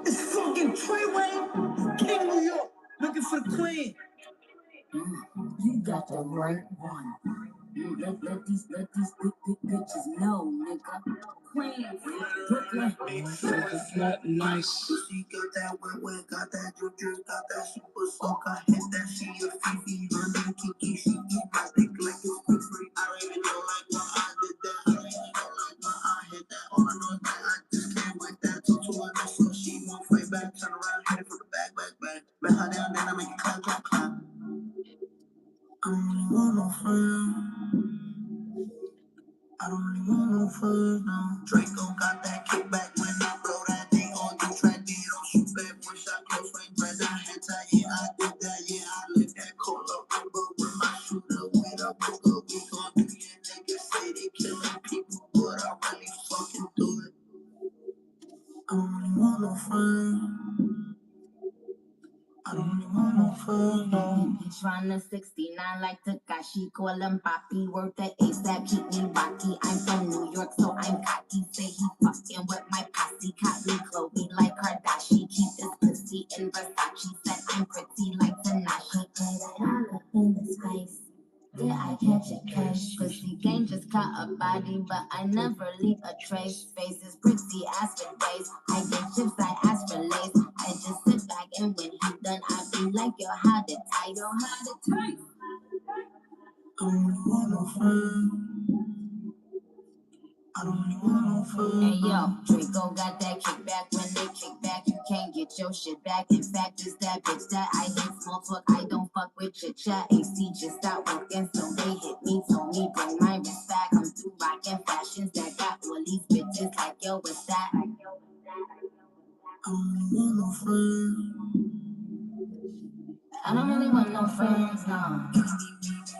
It's fucking Treyway, King New York, looking for the queen. You got the right one. Let these big bitches know, nigga. Queens, Brooklyn. It's not nice. She got that wet, got that drip, got that super soak. I hit that she a Fifi, running Kiki. She eat my dick like it's quick free. I don't even know like why I did that. I don't even know like why I hit that. All I know is that I just can't wait that. Talk to her, so she won't fight back. Turn around, hit it for the back. Bet her down, then I make it clap. I don't really want no friend. I don't really want no friends, no. Draco got that kickback when I blow that thing on the track. They don't shoot back one shot, close range, right down head tight. Yeah, I did that, yeah, I lit that cola rubber with my shooter with a booger. We gon' do your niggas say they killing people, but I really fucking do it. I don't really want no friends. I don't really want no friends, no. He tryna 69 like Takashi, call him Papi, worth the ASAP, keep me rocky. I'm from New York, so I'm cocky. Say he fucking with my posse, caught me Chloe like Kardashian. Keep this pussy in Versace, said I'm pretty like Tanashi. Put it all up in this face. Did I catch a case? Pussy gang just caught a body, but I never leave a trace. Face is pretty as for days. I get chips, I ask for lace. I just sit back and when he done, I be like, yo, how the tight, yo, how the tight. I don't really want no friends. I don't really want no friends. Hey yo, Draco got that kickback. When they kick back, you can't get your shit back. In fact, it's that bitch that I hate small talk. I don't fuck with chit chat. AC just stopped working, so they hit me. Told me bring my wrist back. I'm through rocking fashions that got all these bitches like yo, what's that? I don't really want no friends. I don't really want no friends, no.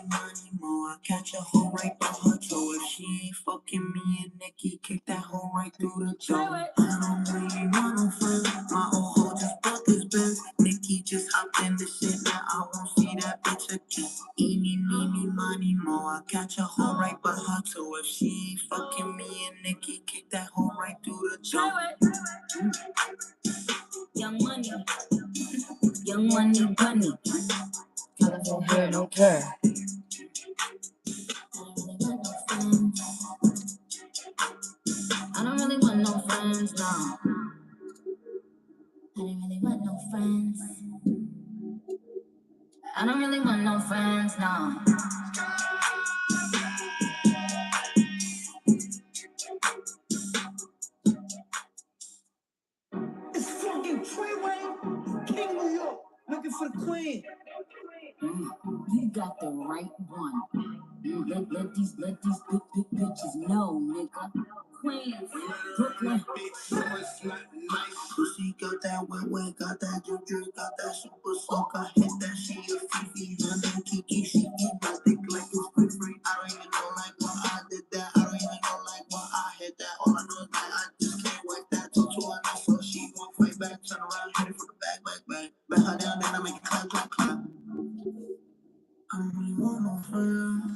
Money more. I catch a hoe right by her toe. If she ain't fucking me and Nikki, kick that hoe right through the jaw. I don't really want no friends. My old hoe just bought this Benz. Nikki just hopped in the shit. Now I won't see that bitch again. Eeny, meeny, money more. I catch a hoe right by her toe. If she ain't fucking me and Nikki, kick that hoe right through the jaw. Young money, young money, bunny. Colorful hair, don't care. I don't really want no friends, no. I don't really want no friends. I don't really want no friends, no. It's fucking Treyway, King New York, looking for the queen. You got the right one. Let these big bitches know, nigga. Queens, Brooklyn. It's not nice. Pussy got that wet, got that drip, got that super soak. I hit that she a Fifi, running Kiki. She eat my dick like it's quick free. I don't even know like why I did that. I don't even know like why I hit that. All I know is that I just can't wait that. Talk to her now, so she won't fight back. Turn around, hit it for the back. Bet her down, then I make it clap. I don't really want no friends.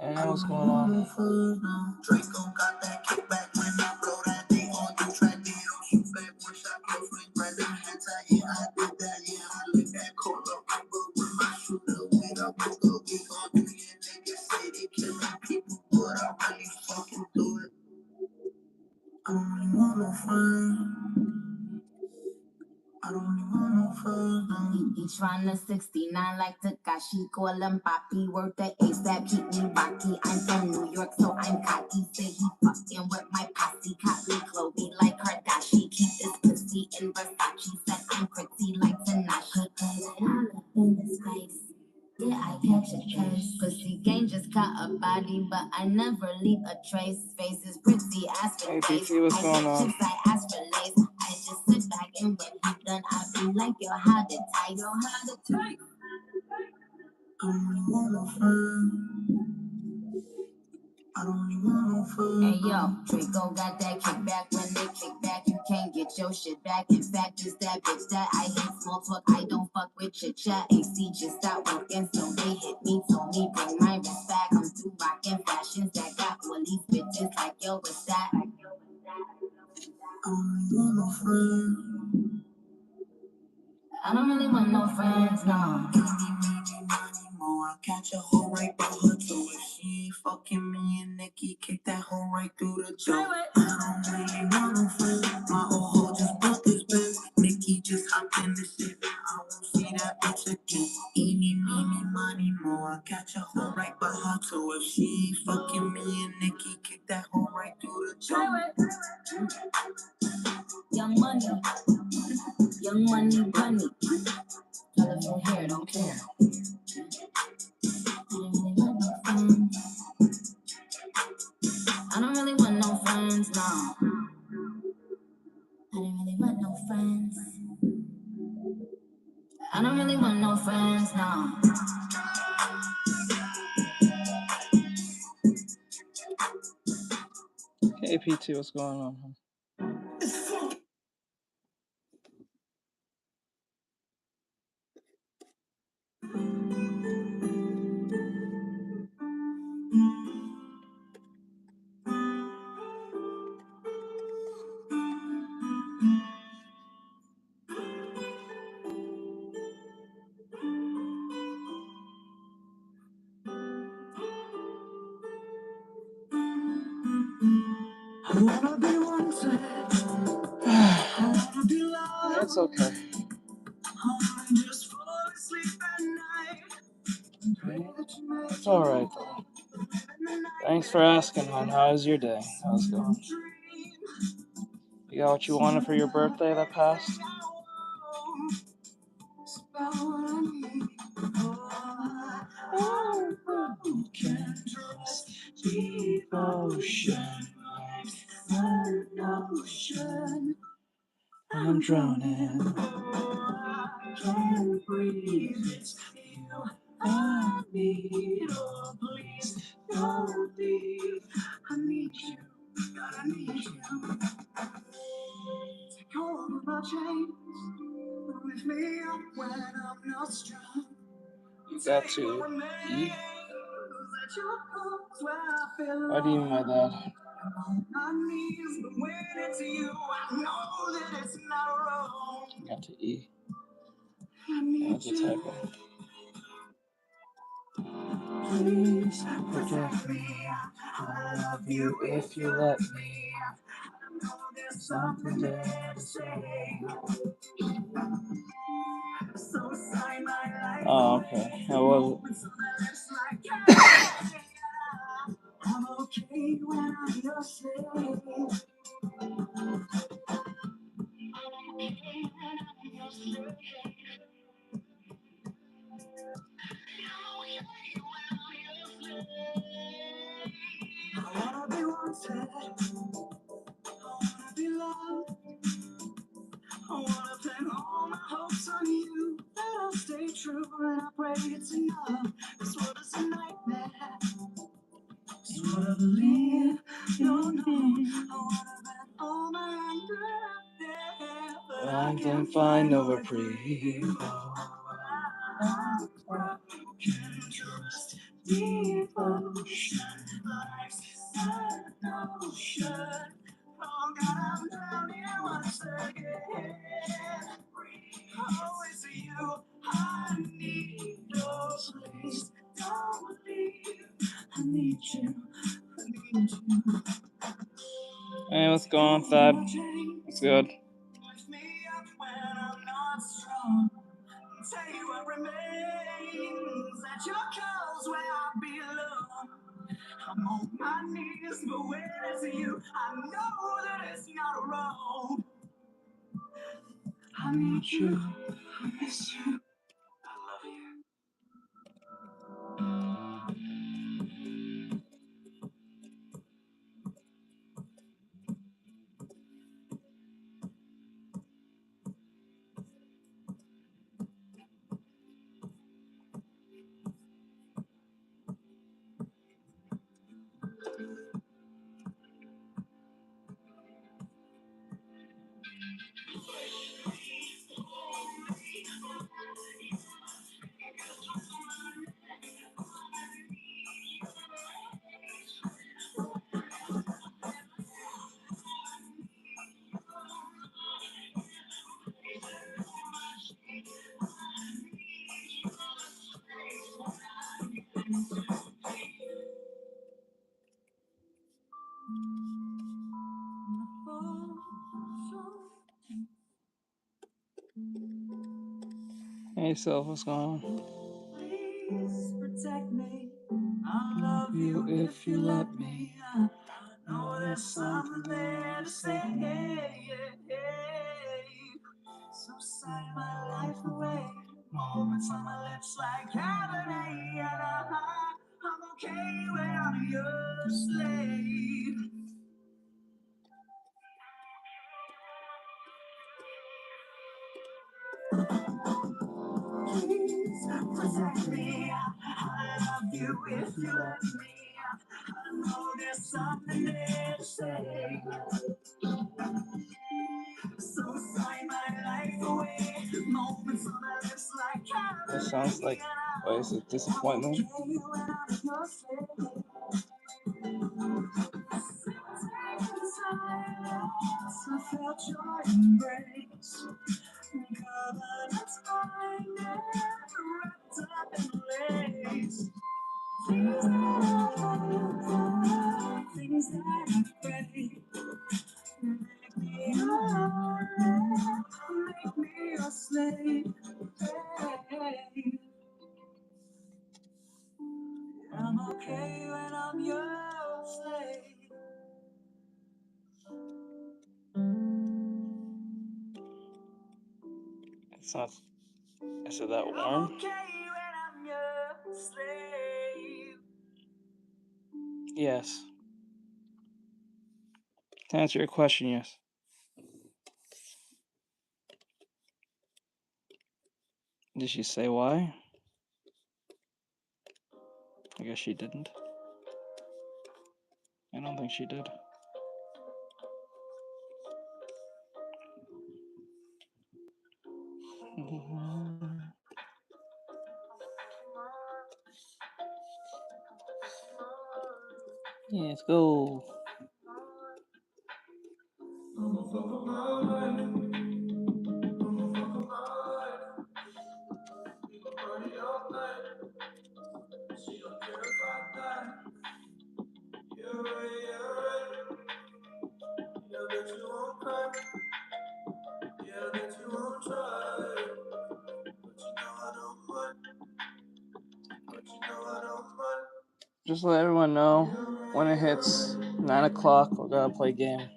I don't know what's going on. Draco got that kickback when I blow that thing on the track. They don't shoot back one shot, close range, right down head tight. Yeah, I did that. Yeah, I lit that cola rubber with my shooter with a booger. We gon' do your niggas say they killing people, but I really fucking do it. I don't really want no friends. I don't really want no friends, no. He tryna 69 like Takashi, call him Papi, worth the ASAP, keep me rocky. I'm from New York, so I'm cocky. Say he fucking with my posse, caught me Chloe like Kardashian. Keep this pussy in Versace, said I'm pretty like Tanashi. Put it all up in his face. Did I catch a case? Pussy gang just caught a body, but I never leave a trace. Face is pretty as for days. APT, what's going on? Chips, I ask for lace. I just sit back and when he done, I be like, yo, how the tight, yo, how the tight. I don't really want no friends. I don't really want no friends. Hey yo, Draco got that kickback. When they kick back, you can't get your shit back. In fact, it's that bitch that I hate small talk. I don't fuck with chit chat. AC just stopped working, so they hit me. Told me bring my wrist back. I'm through rockin' fashions that got all these bitches like, yo, what's that? I don't want no friends. I don't really want no friends, no. I catch a hoe right by her toe. If she ain't fucking me and Nikki, kick that hoe right through the door. I don't really want no friends. My old hoe just broke this bitch. Nikki just hopped in the shit. I won't see that bitch again. Eeny, meeny, money, mo. I catch a hoe right by her toe. If she ain't fucking me and Nikki, kick that hoe right through the door. Young money, bunny. Tell her from here, don't care. I don't really want no friends, no. I don't really want no friends. I don't really want no friends, no. KP2, what's going on, huh? I wanna be wanted. I wanna be loved. It's okay. I wanna just fall asleep at night. It's alright, though. Thanks for asking, hon. How's your day? How's it going? You got what you wanted for your birthday that passed? I'm drowning. I can't breathe. It's you I need. Oh, please don't leave. I need you. God, I need you. Take hold of my chains. Lift me up when I'm not strong. You got to eat? What do you mean by that? You got to eat. That's a typo. Please forgive me. I love you if you let me. I know there's something there to say. So sign my life. Oh, okay. How was it? I'm okay when I'm your slave. I wanna be wanted. I wanna be loved. I wanna pin all my hopes on you. That I'll stay true and I pray it's enough. This world is a nightmare. This world I believe you'll know. I wanna bet all my anger there, but I can find no reprieve. I'm broken, trust, devotion, life's an ocean. Oh God, I'm drowning once again. Oh, it's you I need. Oh, please don't leave. I need you. I need you. Hey, what's going on, Thad? What's good? Lift me up when I'm not strong. Tell you what remains at your clothes where I belong. I'm on my knees, but when I see you, I know that it's not wrong. I need you, I miss you, I love you. Hey, Self, what's going on? Please protect me. I'll love you if you let me. I know there's something there to say. Hey, so sign my life away. Moments on my lips like Cabernet. I'm okay when I'm your slave. Please protect me. I love you if you let me. I know there's something there to say. So sign my life away. Moments on my lips like That sounds like, why is it disappointment? I felt your embrace. Covenants binding, wrapped up in lace. Things that I pray. Make me your slave. Hey. I'm okay when I'm your slave. It's not, is it that warm? I'm okay when I'm your slave. Yes. To answer your question, yes. Did she say why? I guess she didn't. I don't think she did. Yeah, let's go. Just let everyone know when it hits 9 o'clock, we're gonna play a game.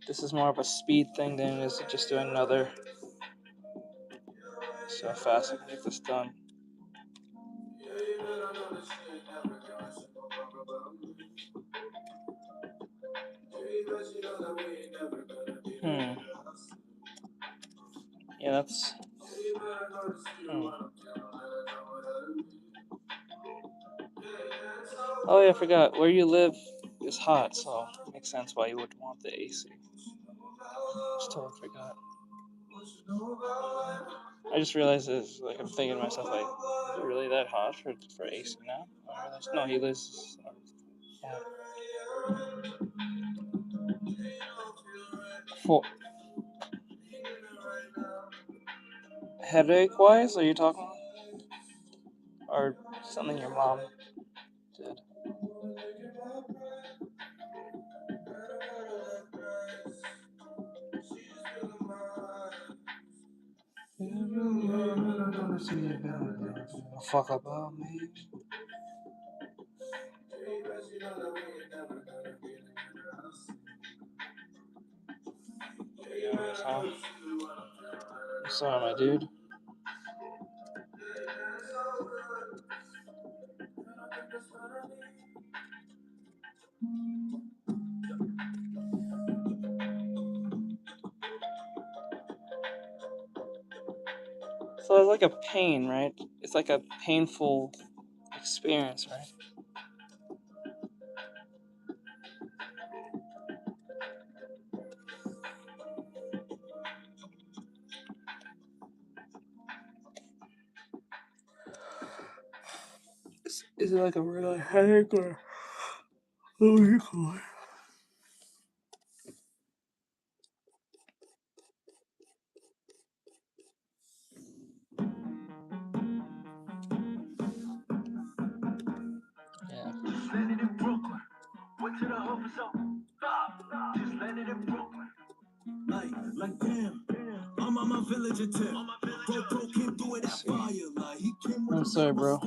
This is more of a speed thing than it is to just do another. So fast I can get this done. Yeah, that's. Oh yeah, I forgot. Where you live is hot, so it makes sense why you would want the AC. Just totally forgot. I just realized it's like I'm thinking to myself like, is it really that hot for AC now? No, he lives. Yeah. For headache wise, are you talking? Or something your mom did? Fuck about me. I'm sorry, my dude. So it's like a pain, right? It's like a painful experience, right? Is it like a real headache or what do you call it? Yeah. Just landed in Brooklyn. Went to the hub for some. Just landed in Brooklyn. Like damn. I'm on my villager tip. Broke can't do Let's see. I'm sorry, bro.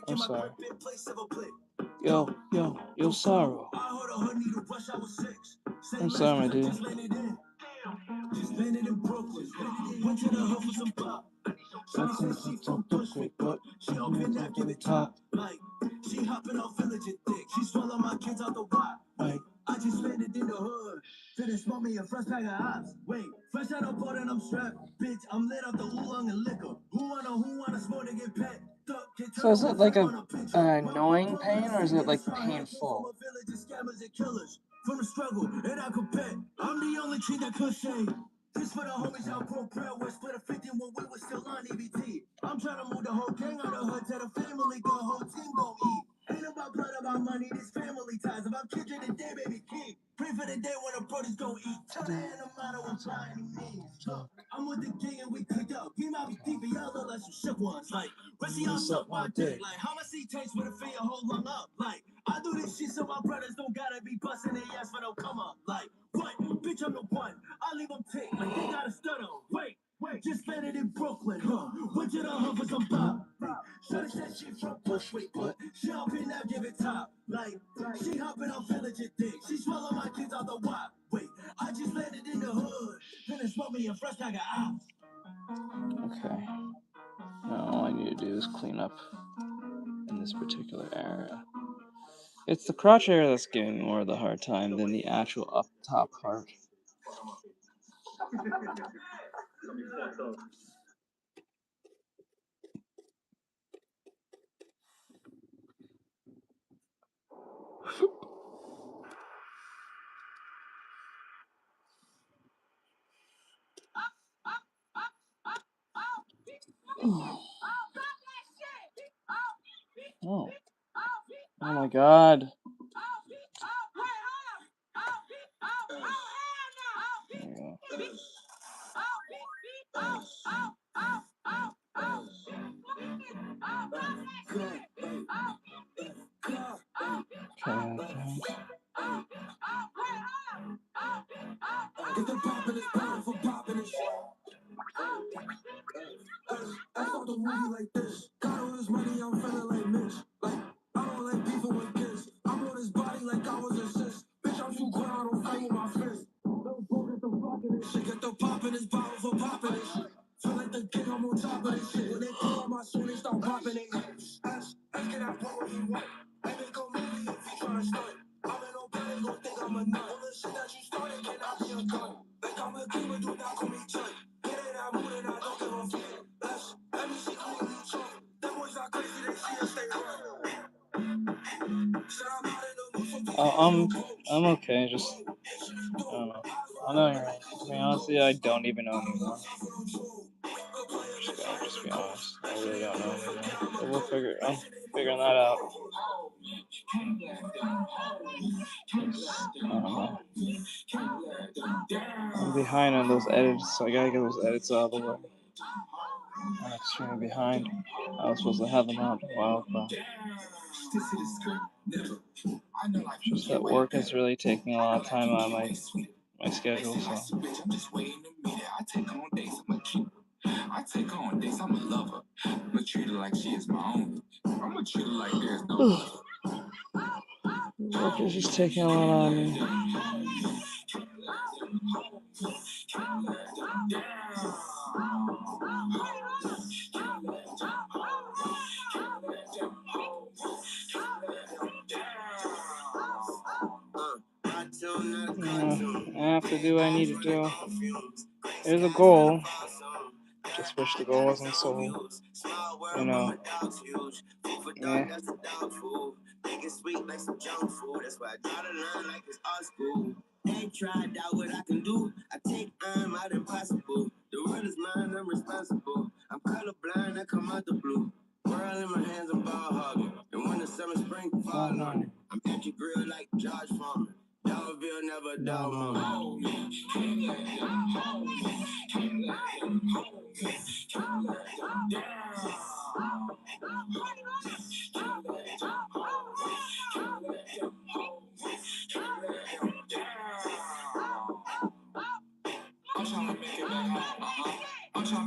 I'm sorry. Yo, Sorrow. I'm sorry, my dude. Just landed in Brooklyn. Went to the hood for some pop. Shawty said she from Bushwick, but she don't pin that, give it top. Like, she hopping off village and thick. She swallow my kids out the wop. Like, I just landed in the hood. Finished smoke me a fresh pack of ops. Wait, fresh out of boat and I'm strapped. Bitch, I'm lit up the oolong and liquor. Who wanna smoke to get pet? So is it like a annoying pain or is it like painful? From the struggle, and I could bet I'm the only kid that could say this for the homies out broke bread. We split a 50 when we was still on EBT. I'm trying to move the whole gang out of hood to the family, the whole team gon' eat. Ain't about blood, about money, this family ties. About kindred and day, baby king. Pray for the day when the brothers gon' eat. Tell the animal I'm trying to mean. I'm with the king and we could up. We might be deep, but y'all look like some shook ones. Like, Rusty, I'll suck my dick. Like, how much he takes with a finger hold lung up? Like, I do this shit so my brothers don't gotta be busting their ass for no come up. Like, what? Bitch, I'm the one. I leave them tick. Like, they got a stutter. Wait, just landed in Brooklyn, huh? Went to the hood for some pop. Shorty said she from Bushwick, but she don't pin that, give it top. Like, she hopping on village and thick. She swallow my kids out the wop. Wait, I just landed in the hood. Finished smoke me a fresh pack of ops. Okay. Now all I need to do is clean up in this particular area. It's the crotch area that's giving me more of the hard time than the actual up top part. Oh. Oh my god. There you go. Okay, Get the poppin' is poppin' for poppin' and shit. I thought the movie like this. Got all this money, I'm feeling like Mitch. Like, I don't like beefing with kids. I'm on his body like I was a sis. Bitch, I'm too quiet, I don't fight with my fist. Don't focus on fucking this shit. Get the poppin' is poppin' for poppin' and shit. Feel like the king, I'm on top of this shit. When they call my soul, they start popping it. Ask can I play what he want? I make a movie if he tryna stunt. I'm in no panic, don't think I'm a nut. All the shit that you started cannot be undone. Like I'm a king, but do not call me Chuck. Get in that mood and I don't give a fuck. Let me see who you talk. Them boys not crazy, they see us, they run. Said I'm out in the mood, so I'm okay, just I don't know. I know you're right. To be honest with you, I don't even know anymore. Just gonna just be honest. I really don't know anymore. But I'm figuring that out. I don't know. I'm behind on those edits, so I gotta get those edits out of the way. I'm extremely behind. I was supposed to have them out a while ago. Just that work is really taking a lot of time out of my schedule, so. I take on dates, I'm a lover. I'ma treat her like she is my own. I'ma treat her like there's no Work is just taking a lot out of me. I have to do what I need to do. There's a goal. Just wish the goal wasn't so, you know, meh. Make it sweet like some junk food. That's why I try to learn like it's art school. Ain't tried out what I can do. I take out impossible. The world is mine, I'm responsible. I'm colorblind, I come out the blue. World in my hands, I'm ball hogging. And when the summer, spring, fall on it. I'm empty grill like George Foreman. Dogville never dog moment. I'm trying to make it back home. I'm trying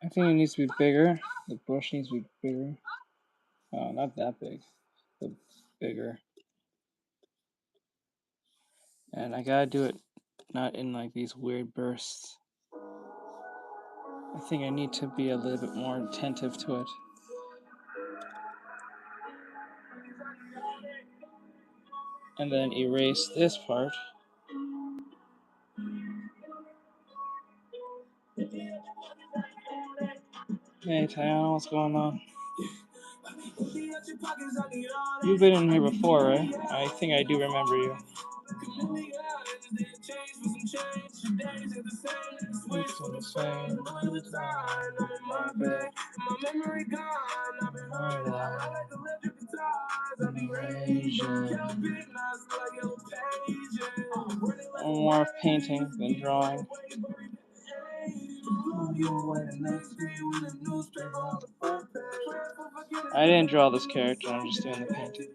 I think it needs to be bigger. The brush needs to be bigger. Oh, not that big, but bigger. And I gotta do it not in like these weird bursts. I think I need to be a little bit more attentive to it. And then erase this part. Hey Tiana, what's going on? You've been in here before, right? I think I do remember you. More painting than drawing. I didn't draw this character, I'm just doing the painting.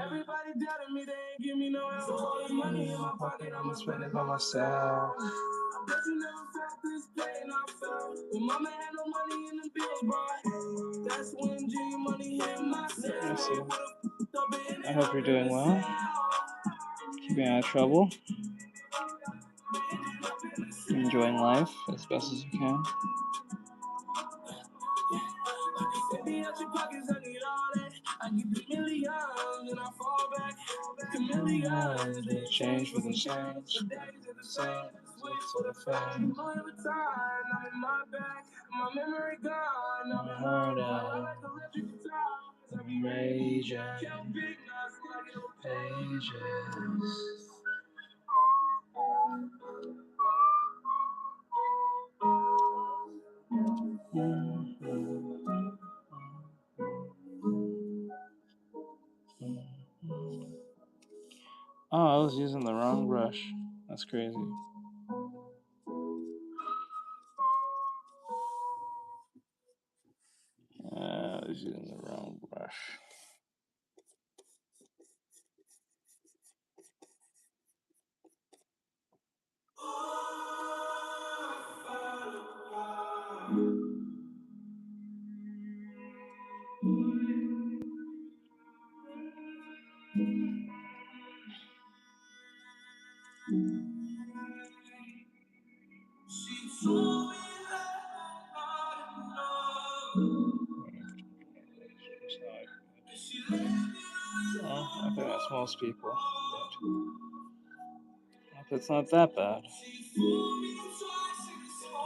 Everybody doubted me, they ain't give me no help. So all the money in my pocket, I'ma spend it by myself. I bet you never felt this pain I felt when mama had no money in the bills, boy. That's when G money hit my cell. I hope you're doing well. Keeping out of trouble. Enjoying life as best as you can. I give the millions and I fall back. The millions, they change for the change. The days are the same, switch for the fame. Every time I'm in my back, my memory gone. I'm heard out. Like electric guitars, I be raging. Count big nuts like little pages. Oh, I was using the wrong brush. That's crazy. I was using the wrong brush. Well, I think that's most people. But it's not that bad.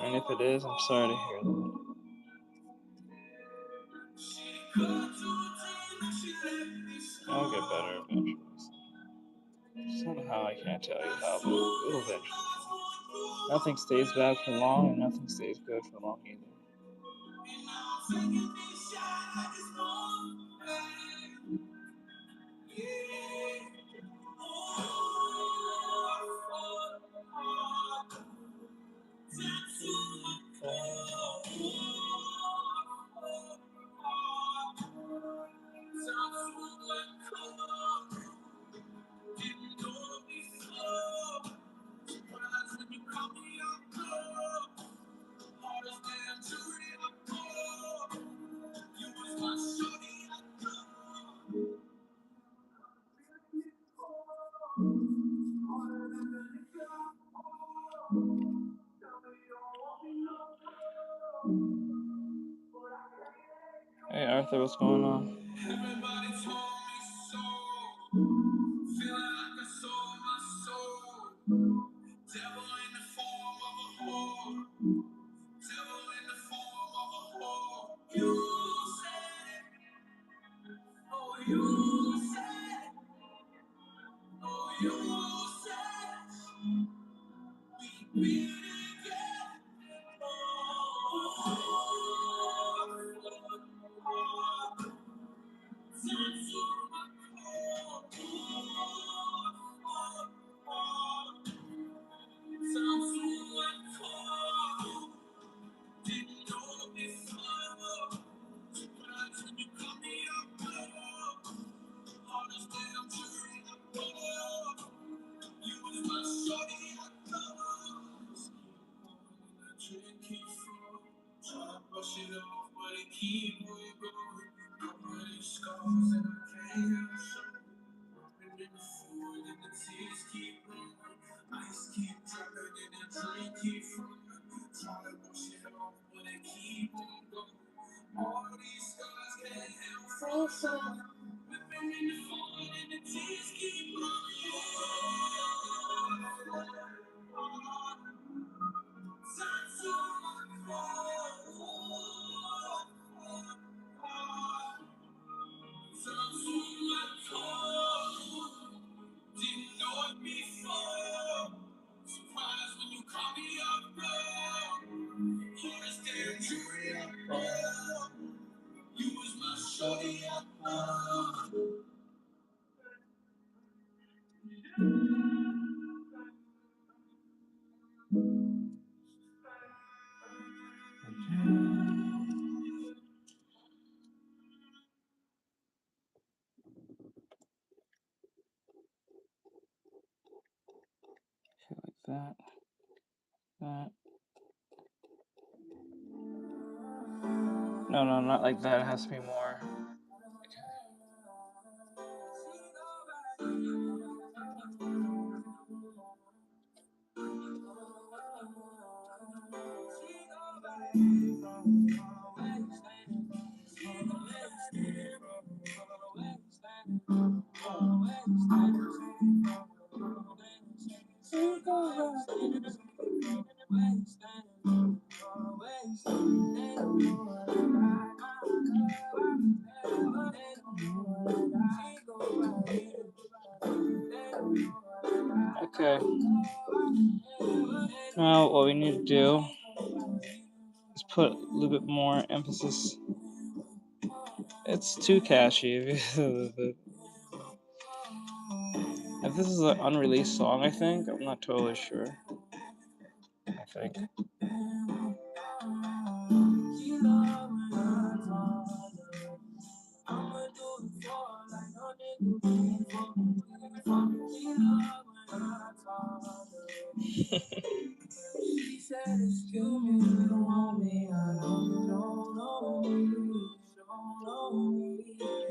And if it is, I'm sorry to hear that. I'll get better eventually. Somehow I can't tell you how, but it'll eventually. Nothing stays bad for long, and nothing stays good for long either. Hey Arthur, what's going on? Everybody told me so. Feeling like I sold my soul. Devil in the form of a whore. Devil in the form of a whore. You said, oh you said, oh you said, we be together. Like that. That. No, no, not like that. It has to be more. Okay. Now what we need to do is put a little bit more emphasis. It's too catchy. If this is an unreleased song, I think. I'm not totally sure. I think.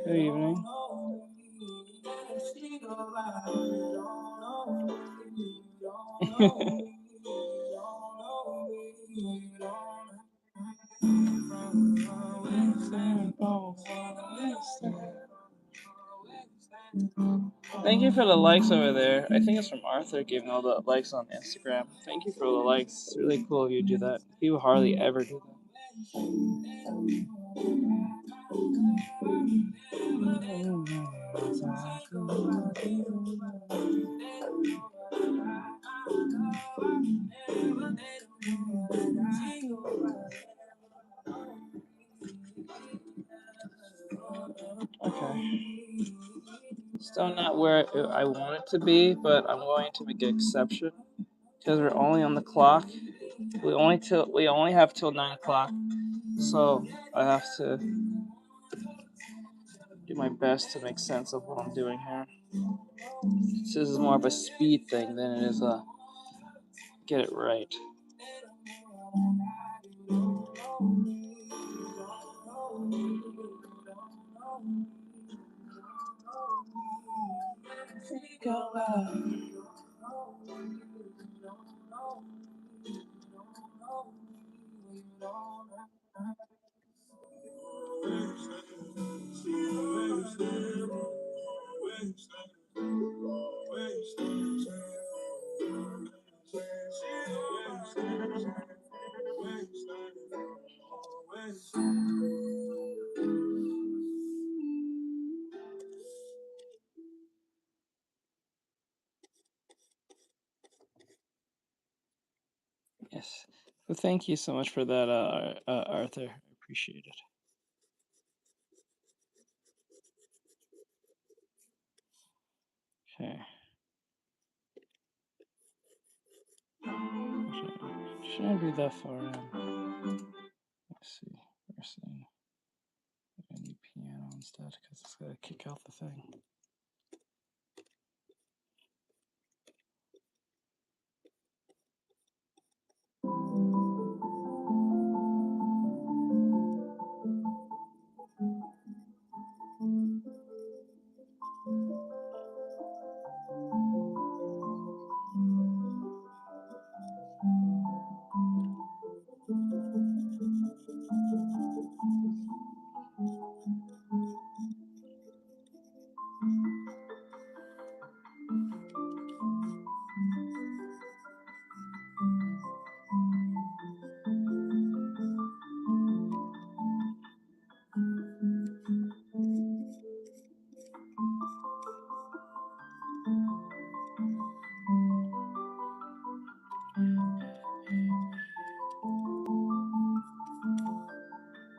Good evening. Thank you for the likes over there. I think it's from Arthur giving all the likes on Instagram. Thank you for all the likes. It's really cool if you do that. People hardly ever do that. Okay. Still not where I want it to be, but I'm going to make an exception because we're only on the clock. We only have till 9 o'clock, so I have to do my best to make sense of what I'm doing here. This is more of a speed thing than it is a get it right. Yes. Well, thank you so much for that, Arthur. I appreciate it. Okay. Shouldn't be that far in. Let's see. First thing. I need piano instead because it's gotta kick out the thing.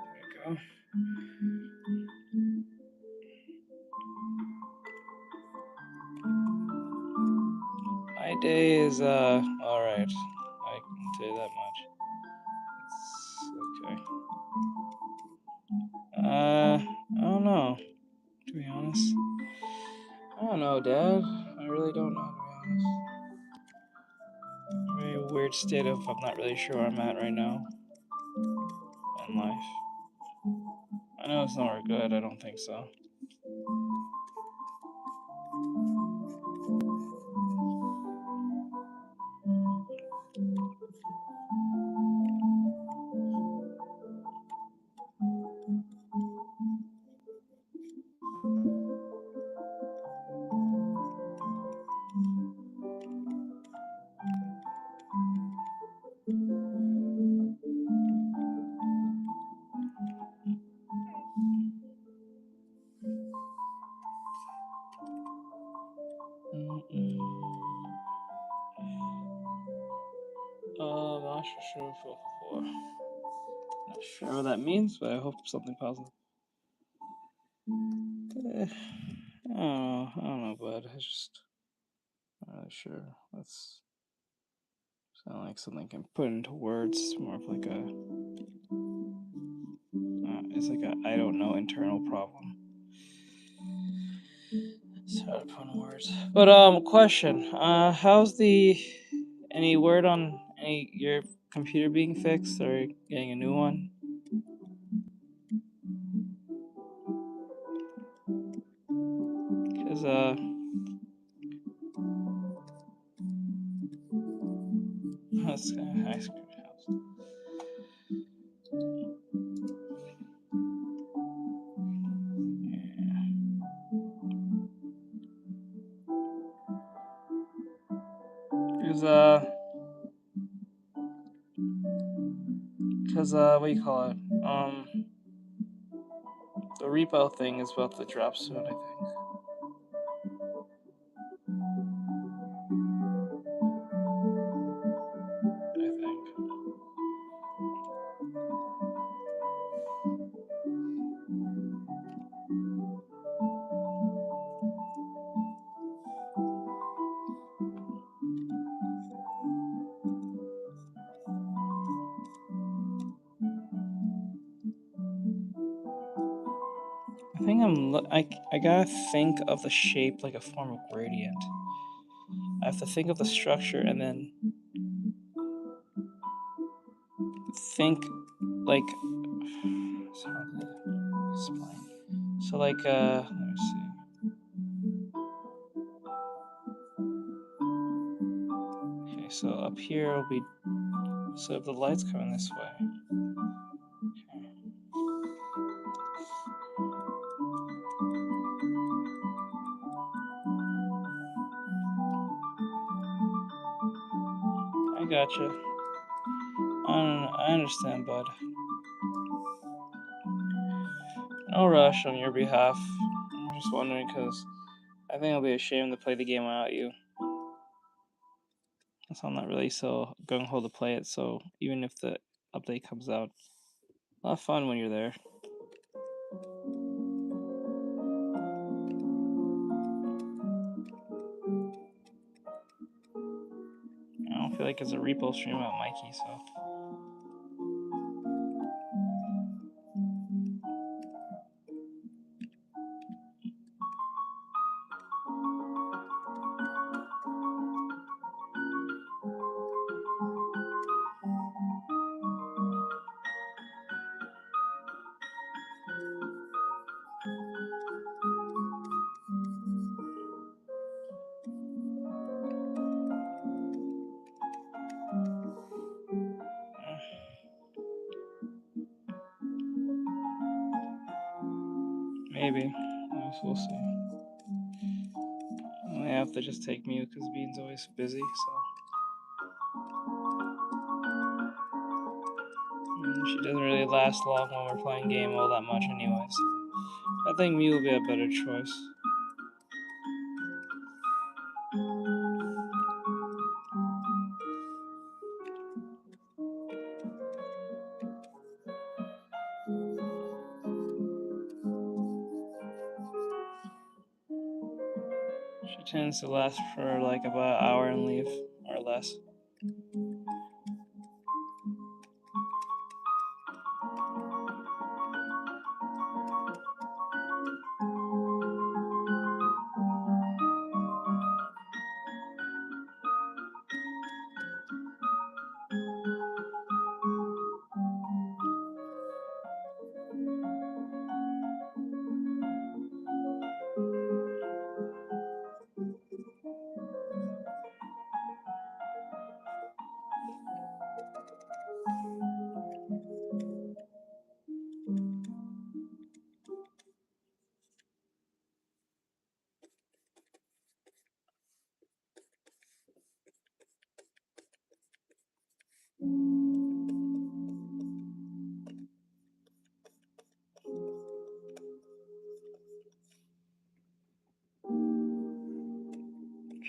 There we go. My day is alright. I can tell you that much. It's okay. I don't know, to be honest. I don't know, Dad. I really don't know, to be honest. I'm in a weird state of I'm not really sure where I'm at right now in life. I know it's nowhere good, I don't think so. Not sure. Not sure what that means, but I hope something positive. I don't know, bud. I just not really sure. That's sound like something I can put into words. It's more of like a it's like a I don't know internal problem. It's hard to put in words. But question. How's any word on your computer being fixed or getting a new one? Cause that's kind of ice cream house. Cause what do you call it? The repo thing is about to drop soon, I think. I think I gotta think of the shape like a form of gradient. I have to think of the structure and then think like it's hard to explain. So like let me see. Okay, so up here will be so if the light's coming this way. I gotcha. I understand, bud. No rush on your behalf. I'm just wondering because I think it'll be a shame to play the game without you. So I'm not really so gung ho to play it. So even if the update comes out, a lot of fun when you're there. feel like it's a repo stream about Mikey, so. Maybe. We'll see. I have to just take mute because Bean's always busy, so. And she doesn't really last long when we're playing game all that much anyway, so. I think mute will be a better choice. She tends to last for like about an hour and leave, or less.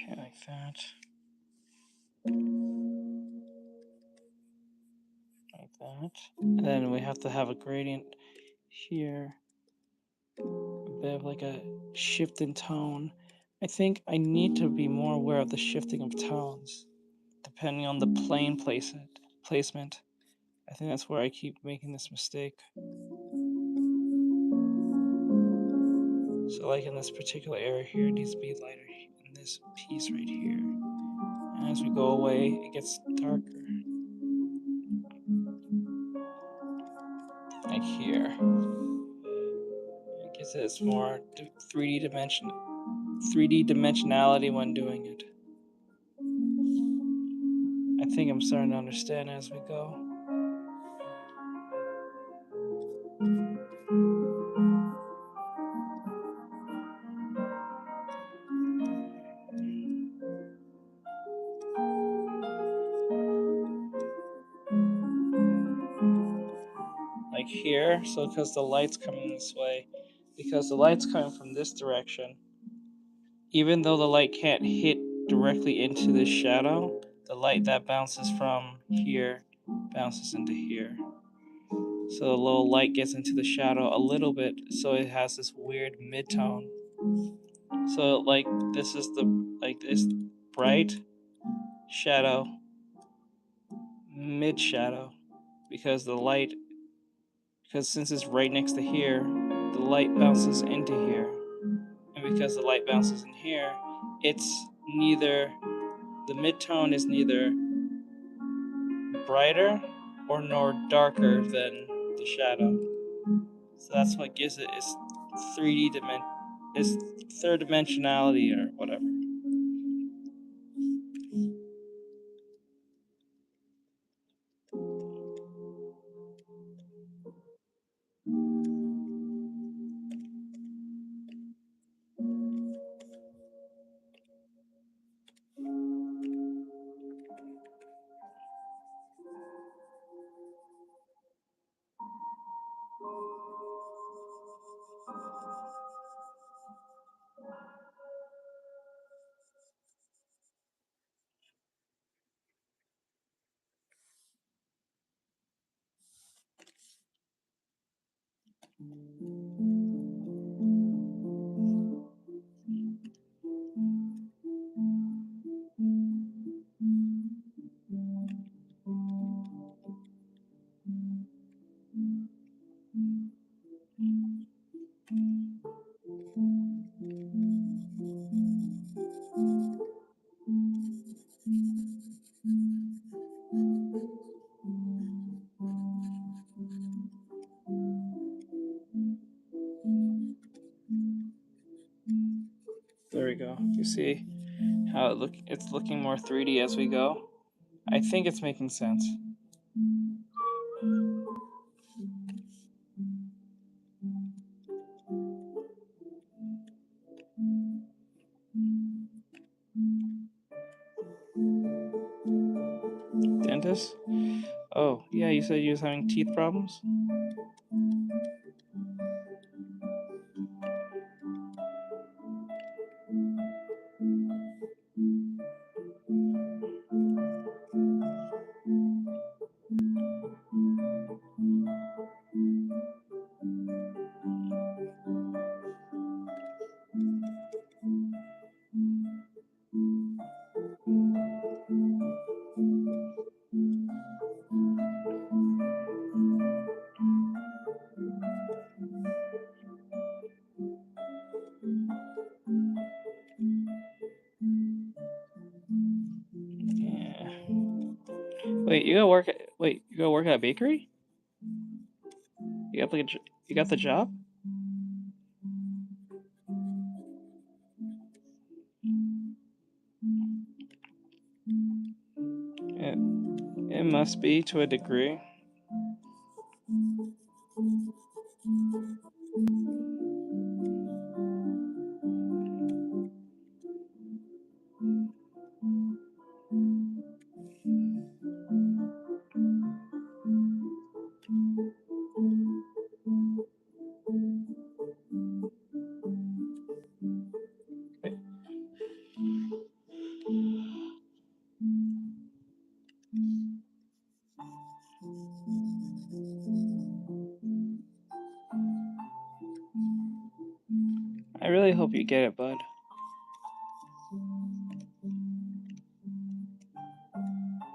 Okay, like that. Like that. And then we have to have a gradient here. A bit of like a shift in tone. I think I need to be more aware of the shifting of tones, depending on the plane placement. I think that's where I keep making this mistake. So like in this particular area here, it needs to be lighter in this piece right here. And as we go away, it gets darker. Like here. It gives it more 3D dimensionality when doing it. I think I'm starting to understand as we go. Like here, so because the light's coming this way, because the light's coming from this direction, even though the light can't hit directly into this shadow, the light that bounces from here bounces into here. So the little light gets into the shadow a little bit, so it has this weird mid-tone. So like this is this bright shadow, mid shadow, because since it's right next to here, the light bounces into here. And because the light bounces in here, the mid-tone is neither brighter or nor darker than the shadow. So that's what gives it its 3D its third dimensionality or whatever. we go. You see how it's looking more 3D as we go? I think it's making sense. Dentist? Oh, yeah, you said you was having teeth problems? Yeah. Wait, you go work at a bakery? You got the job? It must be to a degree. I really hope you get it, bud.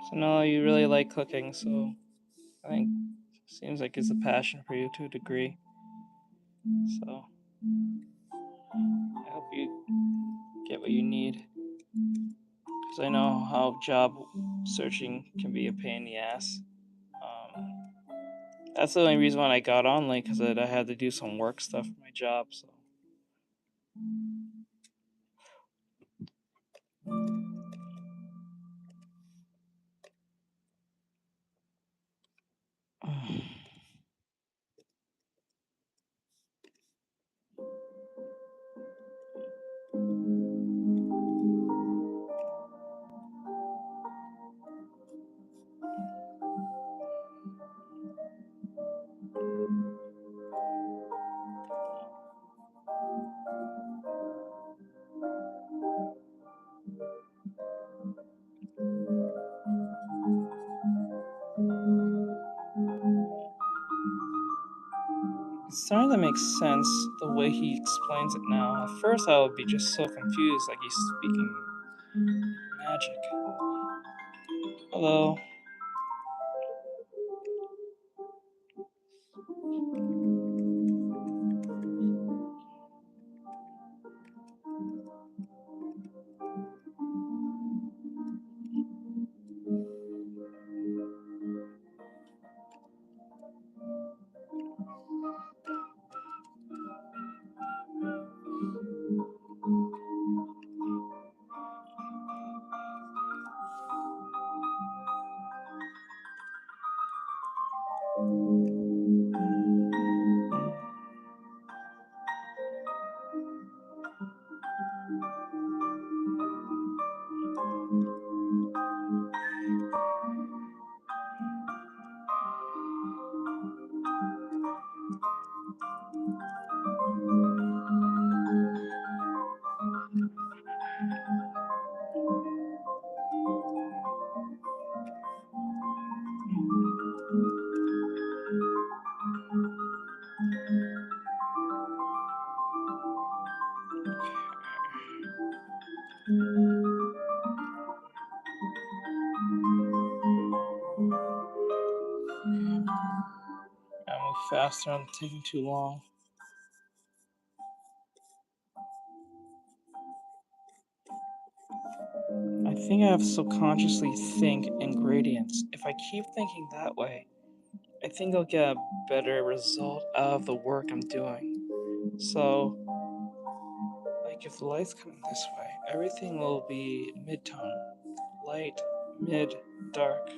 So no, you really like cooking, so I think seems like it's a passion for you to a degree. So I hope you get what you need. Because I know how job searching can be a pain in the ass. That's the only reason why I got on late, because I had to do some work stuff for my job, so. It's starting to make sense the way he explains it now. At first, I would be just so confused, like he's speaking magic. Hello. I move faster, I'm taking too long. I think I have to subconsciously think in gradients. If I keep thinking that way, I think I'll get a better result out of the work I'm doing. So, like, like if the light's coming this way, everything will be mid-tone. Light, mid, dark.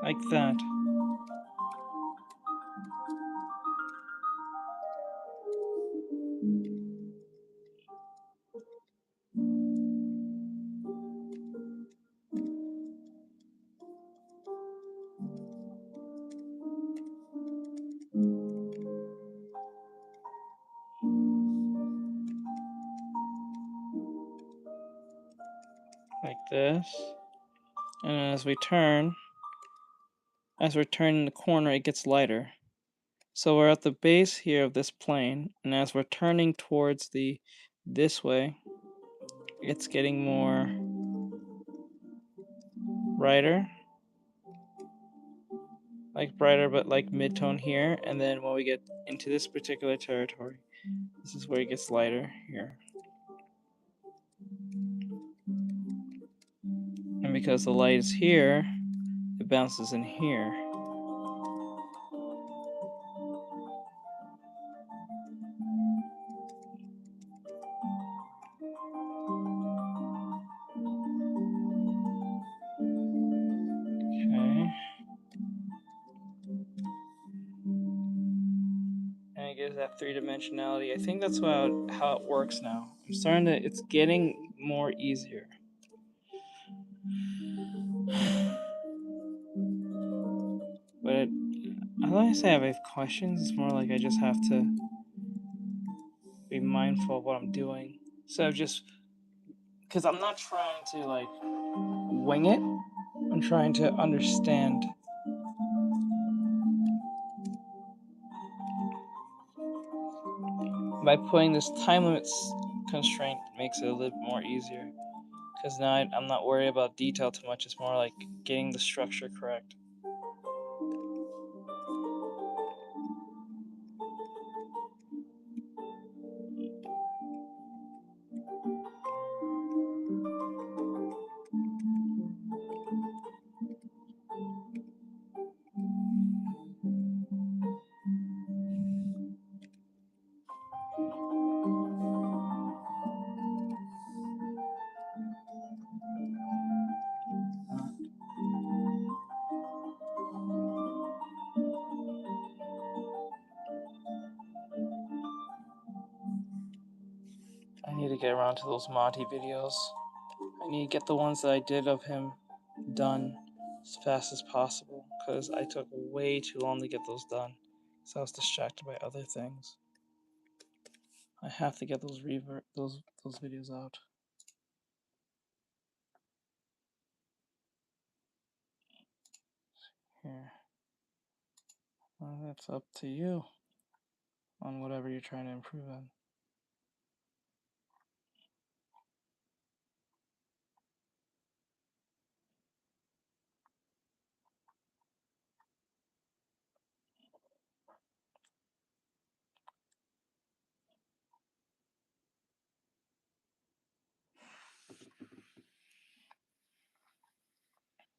Like that. Like this. And as we're turning the corner, it gets lighter. So we're at the base here of this plane, and as we're turning towards this way, it's getting more brighter. Like brighter, but like mid-tone here. And then when we get into this particular territory, this is where it gets lighter here. And because the light is here, it bounces in here. Okay. And it gives that three-dimensionality. I think that's how it works now. It's getting more easier. But I don't say I have questions. It's more like I just have to be mindful of what I'm doing. So just because I'm not trying to like wing it, I'm trying to understand. By putting this time limits constraint makes it a little bit more easier. Because now I'm not worried about detail too much. It's more like getting the structure correct. I need to get around to those Monty videos. I need to get the ones that I did of him done as fast as possible, because I took way too long to get those done, so I was distracted by other things. I have to get those videos out. Here. Well, that's up to you on whatever you're trying to improve on.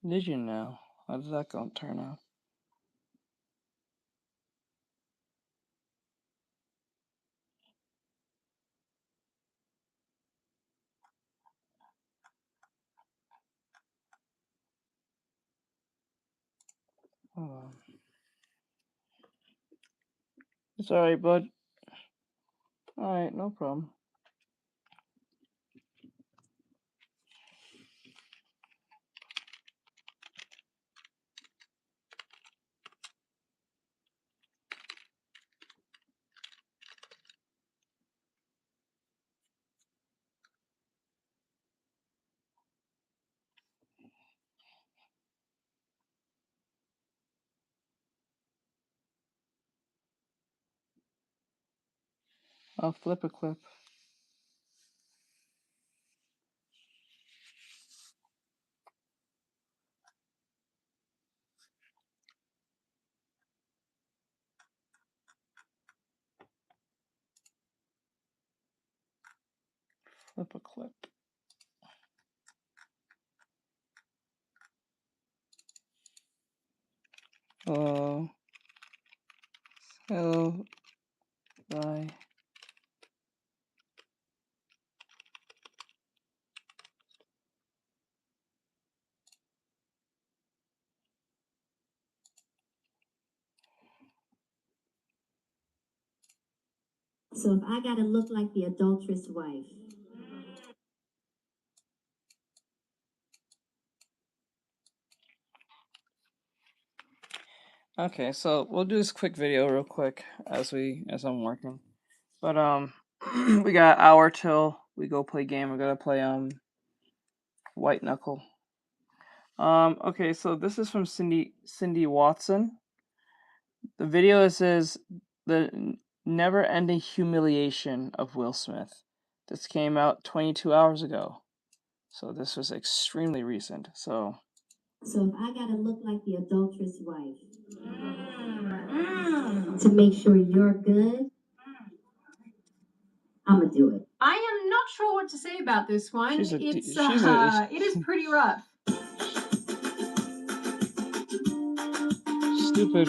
Did you know? How did that go turn out? Hold on. It's alright, bud. Alright, no problem. I'll flip a clip. Flip a clip. Hello. Hello. Bye. So if I gotta look like the adulterous wife. Okay, so we'll do this quick video real quick as I'm working. But we got an hour till we go play game. We're gonna play White Knuckle. Okay, so this is from Cindy Watson. The video says the never-ending humiliation of Will Smith. This came out 22 hours ago, so this was extremely recent. So if I gotta look like the adulterous wife to make sure you're good, I'm gonna do it. I am not sure what to say about this one. It is pretty rough. Stupid.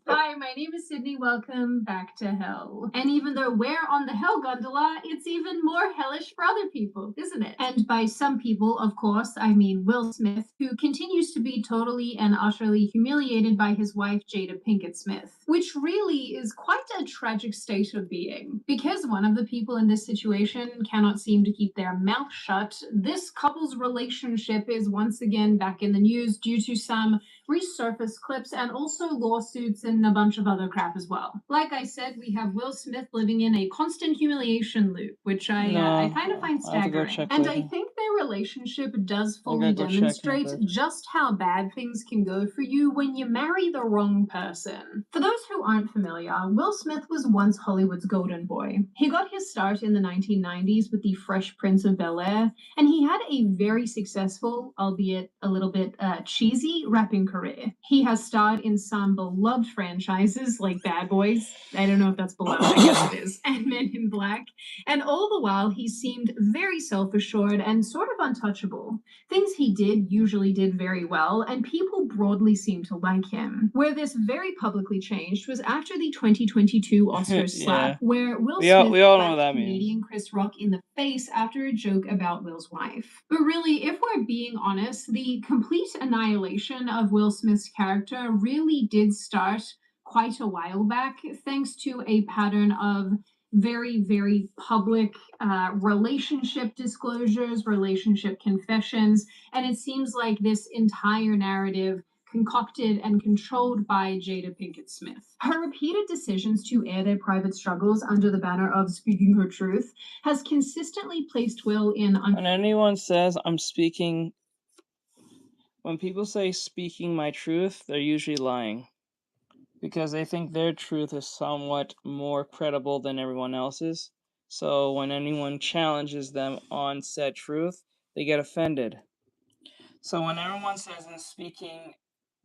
Hi, my name is Sydney. Welcome back to hell. And even though we're on the hell gondola, it's even more hellish for other people, isn't it? And by some people, of course, I mean Will Smith, who continues to be totally and utterly humiliated by his wife, Jada Pinkett Smith, which really is quite a tragic state of being. Because one of the people in this situation cannot seem to keep their mouth shut, this couple's relationship is once again back in the news due to some resurfaced clips and also lawsuits and a bunch of other crap as well. Like I said, we have Will Smith living in a constant humiliation loop, which I kind of find staggering. And I think their relationship does fully demonstrate just how bad things can go for you when you marry the wrong person. For those who aren't familiar, Will Smith was once Hollywood's golden boy. He got his start in the 1990s with the Fresh Prince of Bel-Air, and he had a very successful, albeit a little bit cheesy, rapping career. He has starred in some beloved franchises like Bad Boys, I don't know if that's beloved, I guess it is, and Men in Black, and all the while he seemed very self-assured and sort of untouchable. Things he usually did very well, and people broadly seemed to like him. Where this very publicly changed was after the 2022 Oscars slap, where Will Smith slapped Canadian Chris Rock in the face after a joke about Will's wife. But really, if we're being honest, the complete annihilation of Will Smith's character really did start quite a while back, thanks to a pattern of very, very public relationship disclosures, relationship confessions, and it seems like this entire narrative concocted and controlled by Jada Pinkett Smith. Her repeated decisions to air their private struggles under the banner of speaking her truth has consistently placed Will in... When anyone says I'm speaking... When people say speaking my truth, they're usually lying. Because they think their truth is somewhat more credible than everyone else's. So when anyone challenges them on said truth, they get offended. So when everyone says I'm speaking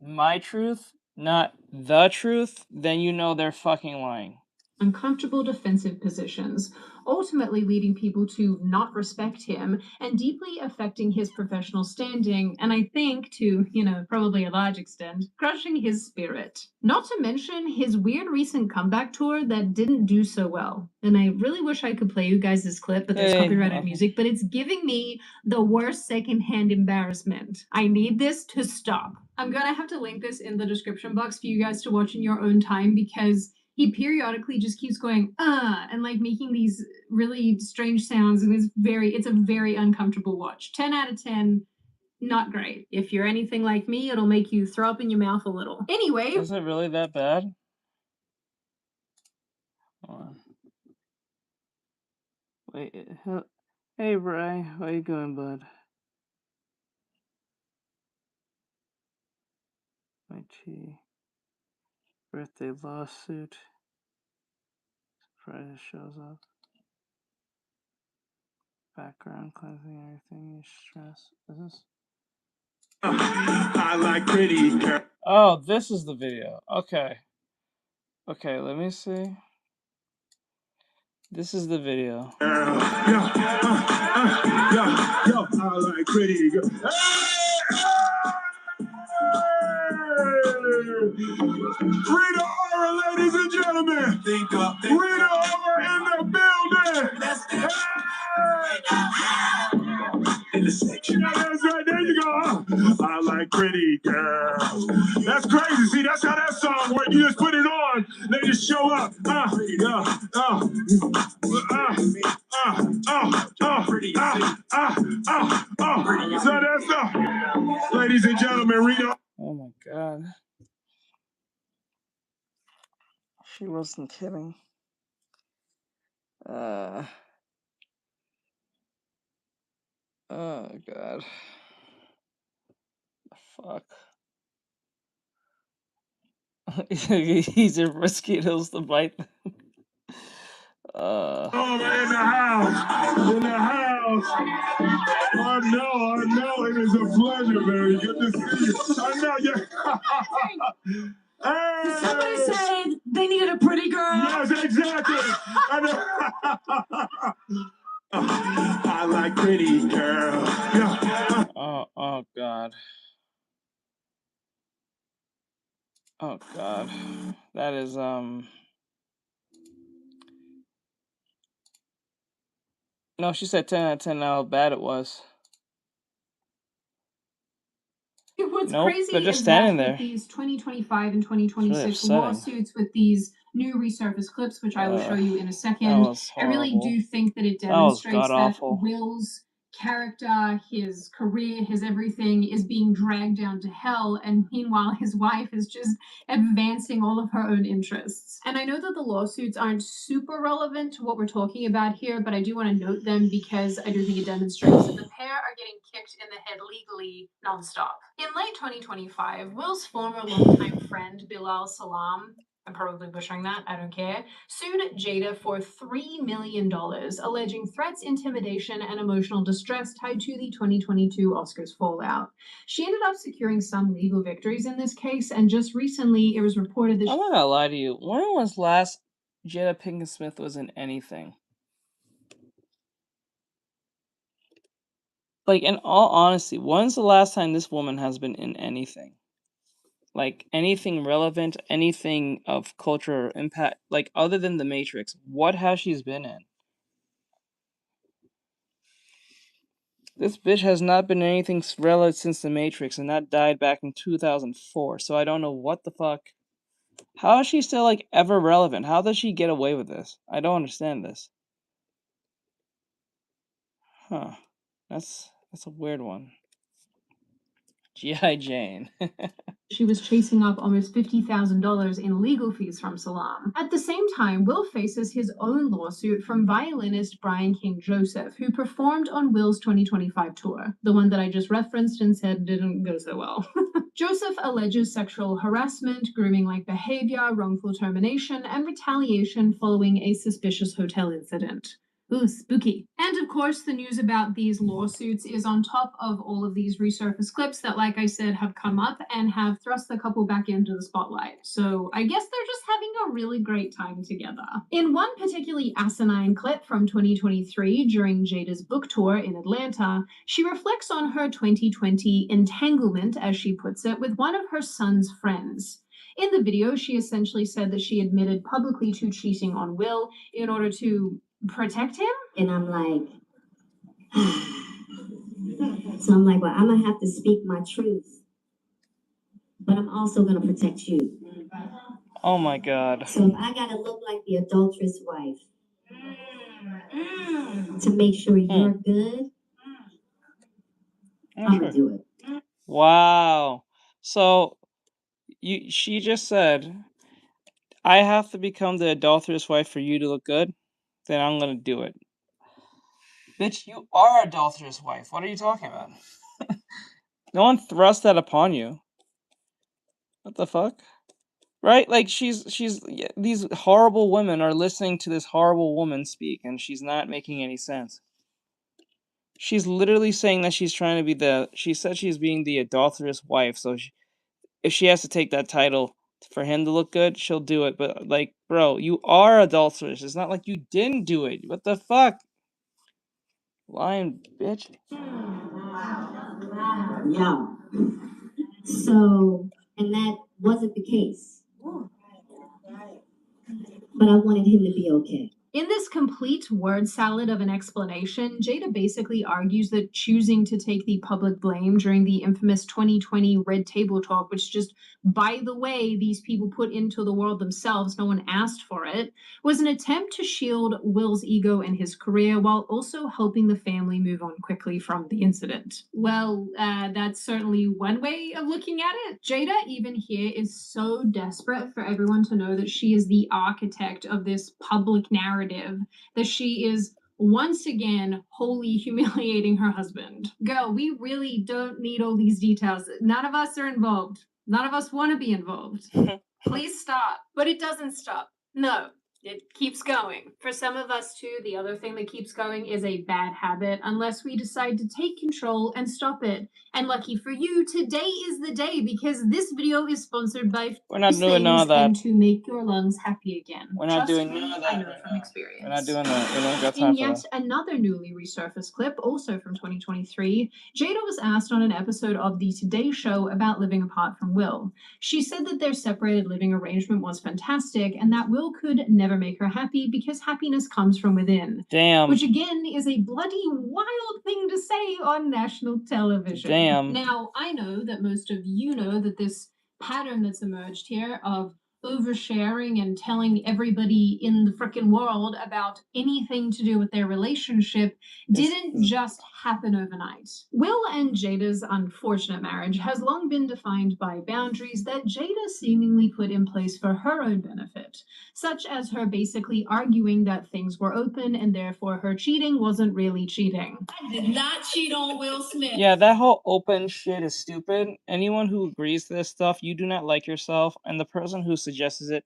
my truth, not the truth, then you know they're fucking lying. Uncomfortable defensive positions, ultimately leading people to not respect him and deeply affecting his professional standing, and I think to, probably a large extent, crushing his spirit. Not to mention his weird recent comeback tour that didn't do so well. And I really wish I could play you guys this clip, but there's copyrighted music, but it's giving me the worst secondhand embarrassment. I need this to stop. I'm gonna have to link this in the description box for you guys to watch in your own time, because he periodically just keeps going, and like making these really strange sounds, and it's a very uncomfortable watch. 10 out of 10, not great. If you're anything like me, it'll make you throw up in your mouth a little. Anyway. Is it really that bad? Hold on. Wait, hey Bri, how you going, bud? My tea. Birthday lawsuit. Surprise shows up. Background cleansing, everything you stress. Is this? I like pretty girl. Oh, this is the video. Okay. Okay, let me see. This is the video. Yo, I like pretty girl. I like pretty girls. That's crazy. See, that's how that song works. You just put it on, they just show up. So that's ladies and gentlemen, read up. Oh my god. She wasn't kidding. Oh god. Fuck. He's a mosquitoes to bite them. Oh, in the house. In the house. I know. It is a pleasure, very good to see you. I know, yeah. Hey. Did somebody say they needed a pretty girl? Yes, exactly. I know. I like pretty girls. Yeah. Oh god. Oh god. That is No, she said 10 out of 10 how bad it was. What's Nope, crazy they're just is that standing with there. these 2025 and It's really 2026 upsetting. lawsuits with these new resurfaced clips, which I will show you in a That second, was I really horrible. do think that it That was demonstrates that god-awful. Will's character, his career, his everything is being dragged down to hell, and meanwhile his wife is just advancing all of her own interests. And I know that the lawsuits aren't super relevant to what we're talking about here, but I do want to note them because I do think it demonstrates that the pair are getting kicked in the head legally nonstop. In late 2025, Will's former longtime friend Bilal Salam, I'm probably butchering that, I don't care, sued Jada for $3 million, alleging threats, intimidation, and emotional distress tied to the 2022 Oscars fallout. She ended up securing some legal victories in this case, and just recently it was reported that I'm not gonna lie to you. When was last Jada Pinkett Smith was in anything? Like, in all honesty, when's the last time this woman has been in anything? Like, anything relevant, anything of culture or impact, like, other than The Matrix, what has she been in? This bitch has not been in anything relevant since The Matrix, and that died back in 2004, so I don't know what the fuck. How is she still, like, ever relevant? How does she get away with this? I don't understand this. Huh. That's a weird one. G.I. Jane. she was chasing up almost $50,000 in legal fees from Salam. At the same time, Will faces his own lawsuit from violinist Brian King Joseph, who performed on Will's 2025 tour, the one that I just referenced and said didn't go so well. Joseph alleges sexual harassment, grooming-like behavior, wrongful termination, and retaliation following a suspicious hotel incident. Ooh, spooky. And of course, the news about these lawsuits is on top of all of these resurfaced clips that, like I said, have come up and have thrust the couple back into the spotlight. So I guess they're just having a really great time together. In one particularly asinine clip from 2023 during Jada's book tour in Atlanta, she reflects on her 2020 entanglement, as she puts it, with one of her son's friends. In the video, she essentially said that she admitted publicly to cheating on Will in order to protect him. And I'm like, so I'm like, well, I'm gonna have to speak my truth, but I'm also gonna protect you. Oh my god. So if I gotta look like the adulterous wife to make sure you're good, I'm gonna do it. Wow. So she just said, I have to become the adulterous wife for you to look good? Then I'm gonna do it. Bitch, you are adulterous wife. What are you talking about? No one thrust that upon you. What the fuck? Right? Like, these horrible women are listening to this horrible woman speak, and she's not making any sense. She's literally saying that she's trying to be she said she's being the adulterous wife, so if she has to take that title for him to look good, she'll do it. But, like, bro, you are adulterous. It's not like you didn't do it. What the fuck? Lying bitch. Yeah. So, and that wasn't the case. But I wanted him to be okay. In this complete word salad of an explanation, Jada basically argues that choosing to take the public blame during the infamous 2020 Red Table Talk, which just, by the way, these people put into the world themselves, no one asked for it, was an attempt to shield Will's ego and his career while also helping the family move on quickly from the incident. Well, that's certainly one way of looking at it. Jada, even here, is so desperate for everyone to know that she is the architect of this public narrative that she is once again wholly humiliating her husband. Girl, we really don't need all these details. None of us are involved. None of us want to be involved. Please stop. But it doesn't stop. No. It keeps going. For some of us too, the other thing that keeps going is a bad habit unless we decide to take control and stop it. And lucky for you, today is the day because this video is sponsored by We're not doing none of that. And to make your lungs happy again. We're not Trust doing me, none of I that know right from now. experience. We're not doing that. We don't got time In for yet that. another newly resurfaced clip, also from 2023, Jada was asked on an episode of The Today Show about living apart from Will. She said that their separated living arrangement was fantastic and that Will could never make her happy because happiness comes from within. Damn. Which again is a bloody wild thing to say on national television. Damn. Now, I know that most of you know that this pattern that's emerged here of oversharing and telling everybody in the frickin' world about anything to do with their relationship didn't just happen overnight. Will and Jada's unfortunate marriage has long been defined by boundaries that Jada seemingly put in place for her own benefit, such as her basically arguing that things were open and therefore her cheating wasn't really cheating. I did not cheat on Will Smith. Yeah, that whole open shit is stupid. Anyone who agrees to this stuff, you do not like yourself, and the person who suggests it,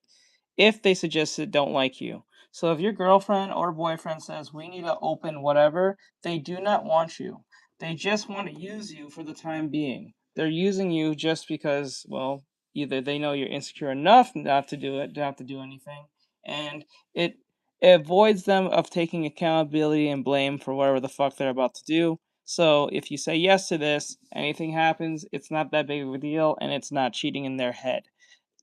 if they suggest it, don't like you. So if your girlfriend or boyfriend says we need to open whatever, they do not want you. They just want to use you for the time being. They're using you just because, well, either they know you're insecure enough not to do it, not to do anything, and it avoids them of taking accountability and blame for whatever the fuck they're about to do. So if you say yes to this, anything happens, it's not that big of a deal, and it's not cheating in their head.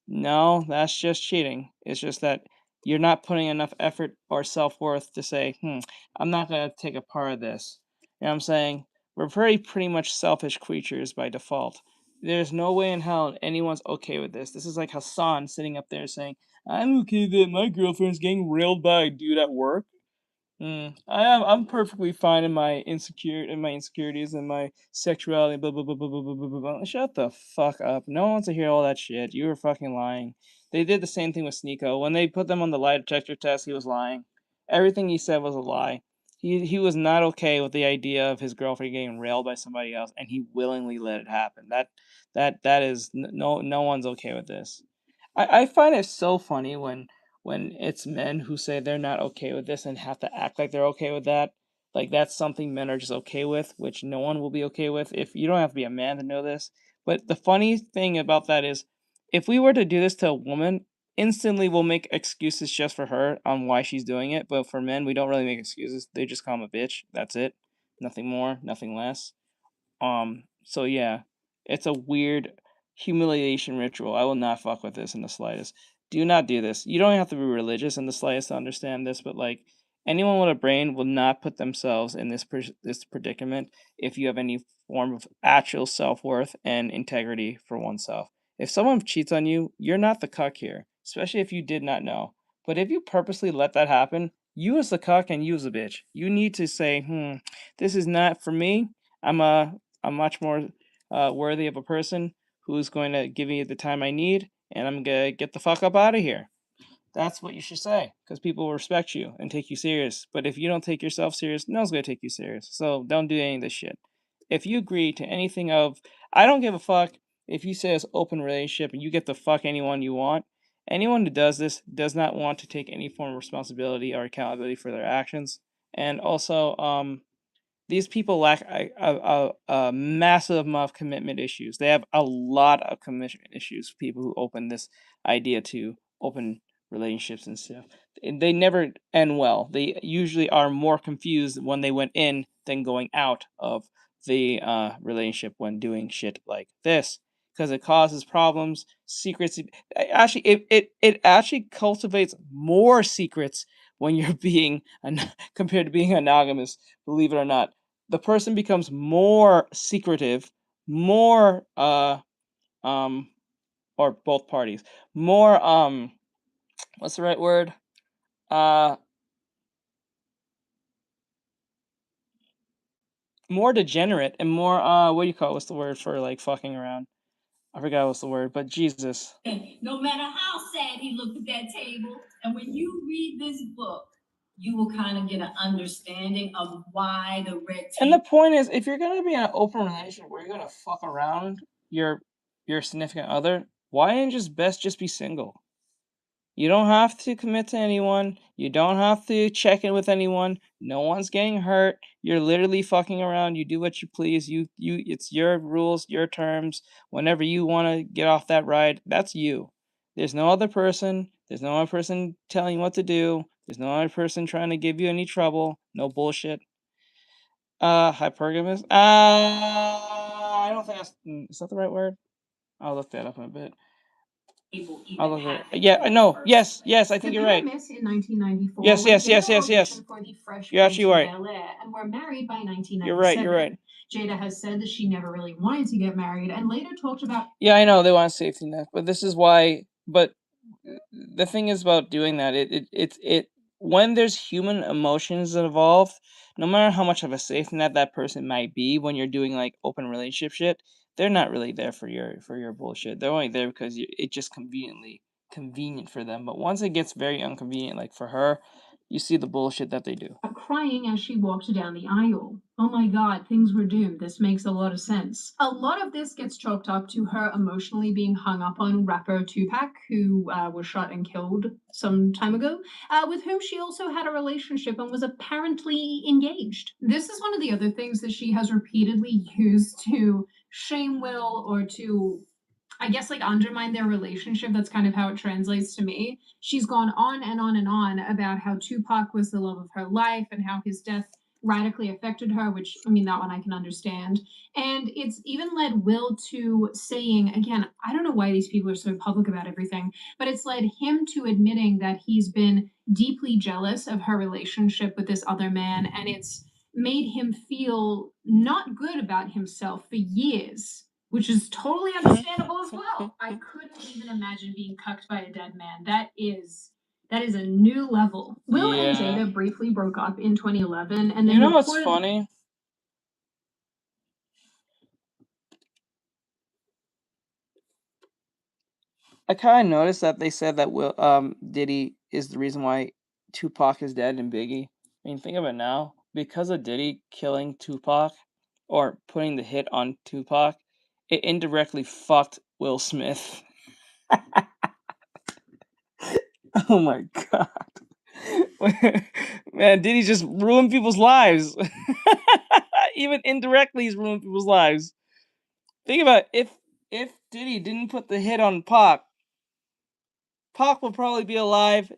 No, that's just cheating. It's just that you're not putting enough effort or self-worth to say, I'm not going to take a part of this. You know what I'm saying? We're pretty much selfish creatures by default. There's no way in hell anyone's okay with this. This is like Hassan sitting up there saying, I'm okay that my girlfriend's getting railed by a dude at work. I'm perfectly fine in my insecurities and my sexuality. Blah blah blah blah blah blah blah blah. Shut the fuck up. No one wants to hear all that shit. You were fucking lying. They did the same thing with Sneeko. When they put them on the lie detector test, he was lying. Everything he said was a lie. He was not okay with the idea of his girlfriend getting railed by somebody else, and he willingly let it happen. That is no one's okay with this. I find it so funny when it's men who say they're not okay with this and have to act like they're okay with that. Like that's something men are just okay with, which no one will be okay with. If you don't have to be a man to know this. But the funny thing about that is if we were to do this to a woman, instantly we'll make excuses just for her on why she's doing it. But for men, we don't really make excuses. They just call them a bitch. That's it. Nothing more, nothing less. So yeah, it's a weird humiliation ritual. I will not fuck with this in the slightest. Do not do this. You don't have to be religious in the slightest to understand this, but like anyone with a brain will not put themselves in this predicament if you have any form of actual self-worth and integrity for oneself. If someone cheats on you, you're not the cuck here, especially if you did not know. But if you purposely let that happen, you as the cuck and you as a bitch, you need to say, this is not for me. I'm much more worthy of a person who's going to give me the time I need, and I'm going to get the fuck up out of here. That's what you should say, because people will respect you and take you serious. But if you don't take yourself serious, no one's going to take you serious. So don't do any of this shit. If you agree to anything of, I don't give a fuck if you say it's open relationship and you get to fuck anyone you want, anyone who does this does not want to take any form of responsibility or accountability for their actions. And also, these people lack a massive amount of commitment issues. They have a lot of commitment issues. People who open this idea to open relationships and stuff, they never end well. They usually are more confused when they went in than going out of the relationship when doing shit like this, because it causes problems, secrets. Actually, it actually cultivates more secrets when you're being compared to being monogamous, believe it or not. The person becomes more secretive, more or both parties, more what's the right word? More degenerate and more what do you call it? What's the word for like fucking around? I forgot what's the word, but Jesus. No matter how sad he looked at that table, and when you read this book, you will kind of get an understanding of why the red And the point is, if you're gonna be in an open relationship where you're gonna fuck around your significant other, why ain't just best just be single? You don't have to commit to anyone. You don't have to check in with anyone. No one's getting hurt. You're literally fucking around. You do what you please. It's your rules, your terms. Whenever you want to get off that ride, that's you. There's no other person. There's no other person telling you what to do. There's no other person trying to give you any trouble. No bullshit. Hypergamous. I don't think is that the right word? I'll look that up in a bit. I'll look at it. Yeah, no, yes, I think you're right. Miss in 1994. Yes. For the Fresh You're actually Prince of right. Bel-Air, and were married by 1997. You're right. Jada has said that she never really wanted to get married, and later talked about. Yeah, I know they want a safety net, but this is why. But the thing is about doing that, it when there's human emotions involved, no matter how much of a safety net that person might be, when you're doing like open relationship shit, they're not really there for your bullshit. They're only there because it's just convenient for them. But once it gets very inconvenient, like for her, you see the bullshit that they do. Crying as she walked down the aisle. Oh my God, things were doomed. This makes a lot of sense. A lot of this gets chalked up to her emotionally being hung up on rapper Tupac, who was shot and killed some time ago, with whom she also had a relationship and was apparently engaged. This is one of the other things that she has repeatedly used to shame Will or to, I guess, like undermine their relationship. That's kind of how it translates to me. She's gone on and on and on about how Tupac was the love of her life and how his death radically affected her, which, I mean, that one I can understand. And it's even led Will to saying, again, I don't know why these people are so public about everything, but it's led him to admitting that he's been deeply jealous of her relationship with this other man, and it's made him feel not good about himself for years, which is totally understandable as well. I couldn't even imagine being cucked by a dead man. That is a new level. Will and Jada briefly broke up in 2011, and then you know what's funny? I kind of noticed that they said that Diddy is the reason why Tupac is dead and Biggie. I mean, think of it now. Because of Diddy killing Tupac or putting the hit on Tupac, it indirectly fucked Will Smith. Oh my God. Man, Diddy just ruined people's lives. Even indirectly, he's ruined people's lives. Think about it. If Diddy didn't put the hit on Pac will probably be alive.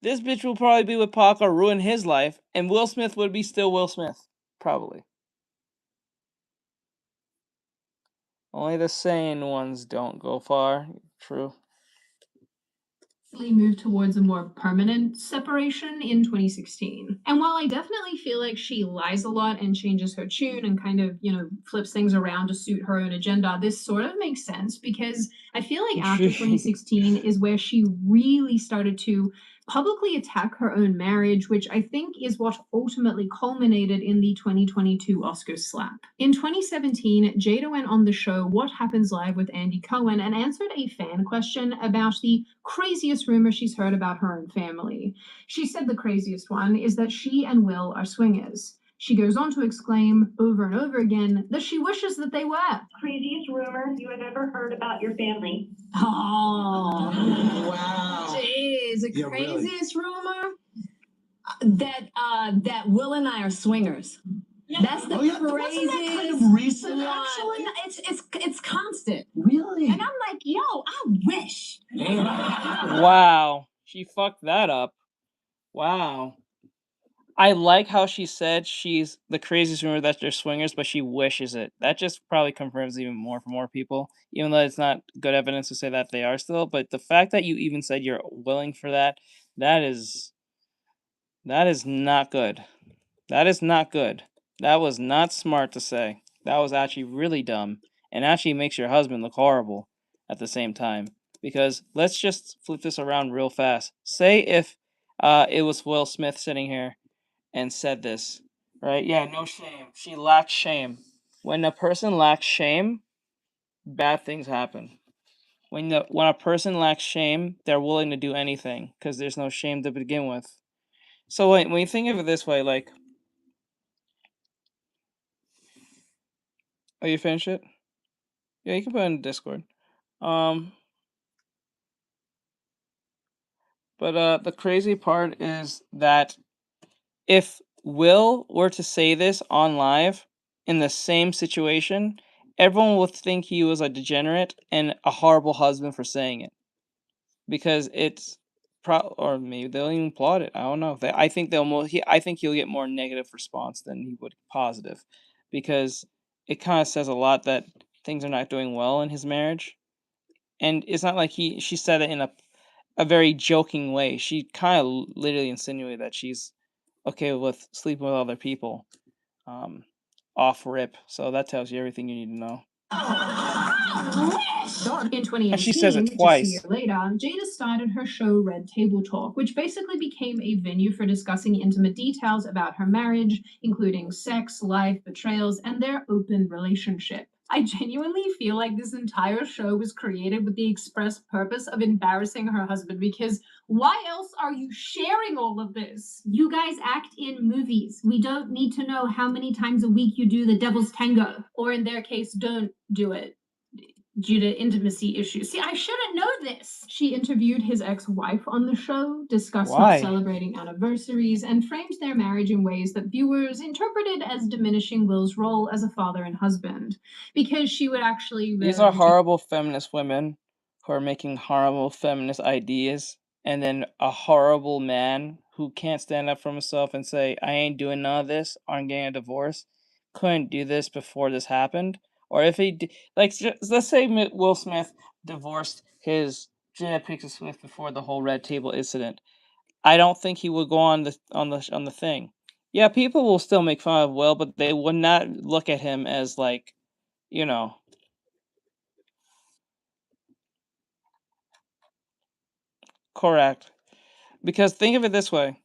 This bitch will probably be with Pac or ruin his life, and Will Smith would be still Will Smith. Probably. Only the sane ones don't go far. True. Moved towards a more permanent separation in 2016. And while I definitely feel like she lies a lot and changes her tune and kind of, flips things around to suit her own agenda, this sort of makes sense because I feel like after 2016 is where she really started to publicly attack her own marriage, which I think is what ultimately culminated in the 2022 Oscar slap. In 2017, Jada went on the show What Happens Live with Andy Cohen and answered a fan question about the craziest rumor she's heard about her own family. She said the craziest one is that she and Will are swingers. She goes on to exclaim over and over again that she wishes that they were. Craziest rumor you have ever heard about your family? Oh, wow. Jeez, the craziest rumor? That Will and I are swingers. That's the craziest. Wasn't that kind of recent, one. actually? No, it's constant. Really? And I'm like, yo, I wish. Wow. She fucked that up. Wow. I like how she said she's the craziest rumor that they're swingers, but she wishes it. That just probably confirms even more for more people, even though it's not good evidence to say that they are still. But the fact that you even said you're willing for that, that is That is not good. That is not good. That was not smart to say. That was actually really dumb and actually makes your husband look horrible at the same time. Because let's just flip this around real fast. Say if it was Will Smith sitting here and said this, right? Yeah, no shame. She lacks shame. When a person lacks shame, bad things happen. When a person lacks shame, they're willing to do anything because there's no shame to begin with. So when you think of it this way, like, oh, you finish it? Yeah, you can put it in Discord. But the crazy part is that if Will were to say this on live in the same situation, everyone would think he was a degenerate and a horrible husband for saying it. Because it's or maybe they'll even applaud it. I don't know. I think I think he'll get more negative response than he would positive, because it kind of says a lot that things are not doing well in his marriage. And it's not like she said it in a very joking way. She kind of literally insinuated that she's okay with sleeping with other people, off rip. So that tells you everything you need to know. In 2018, and she says it just a twice. year later, Jada started her show Red Table Talk, which basically became a venue for discussing intimate details about her marriage, including sex, life, betrayals, and their open relationship. I genuinely feel like this entire show was created with the express purpose of embarrassing her husband, because why else are you sharing all of this? You guys act in movies. We don't need to know how many times a week you do the devil's tango, or in their case, don't do it due to intimacy issues. See, I shouldn't know this. She interviewed his ex-wife on the show, discussed not celebrating anniversaries, and framed their marriage in ways that viewers interpreted as diminishing Will's role as a father and husband, because she would actually These are horrible feminist women who are making horrible feminist ideas, and then a horrible man who can't stand up for himself and say, I ain't doing none of this, or I'm getting a divorce, couldn't do this before this happened. Or if he, like, let's say Will Smith divorced his Jada Pinkett Smith before the whole Red Table incident. I don't think he would go on the thing. Yeah, people will still make fun of Will, but they would not look at him as, like, you know, correct. Because think of it this way.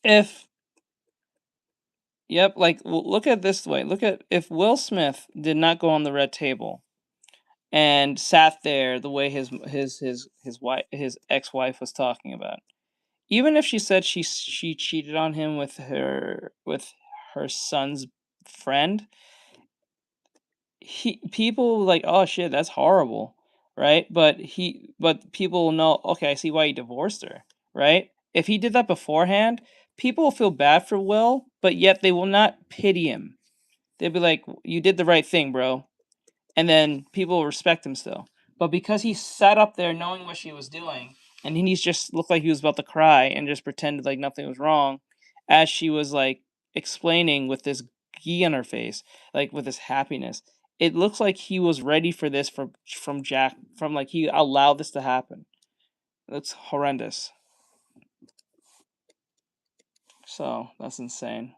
Look at it this way. Look at if Will Smith did not go on the Red Table and sat there the way his ex-wife was talking about. Even if she said she cheated on him with her son's friend, people like, oh shit, that's horrible, right? But people will know, okay, I see why he divorced her, right? If he did that beforehand, people will feel bad for Will, but yet they will not pity him. They'll be like, you did the right thing, bro. And then people will respect him still. But because he sat up there knowing what she was doing, and he just looked like he was about to cry and just pretended like nothing was wrong, as she was like explaining with this gee on her face, like with this happiness, it looks like he was ready for this from Jack, from like he allowed this to happen. It's horrendous. So that's insane.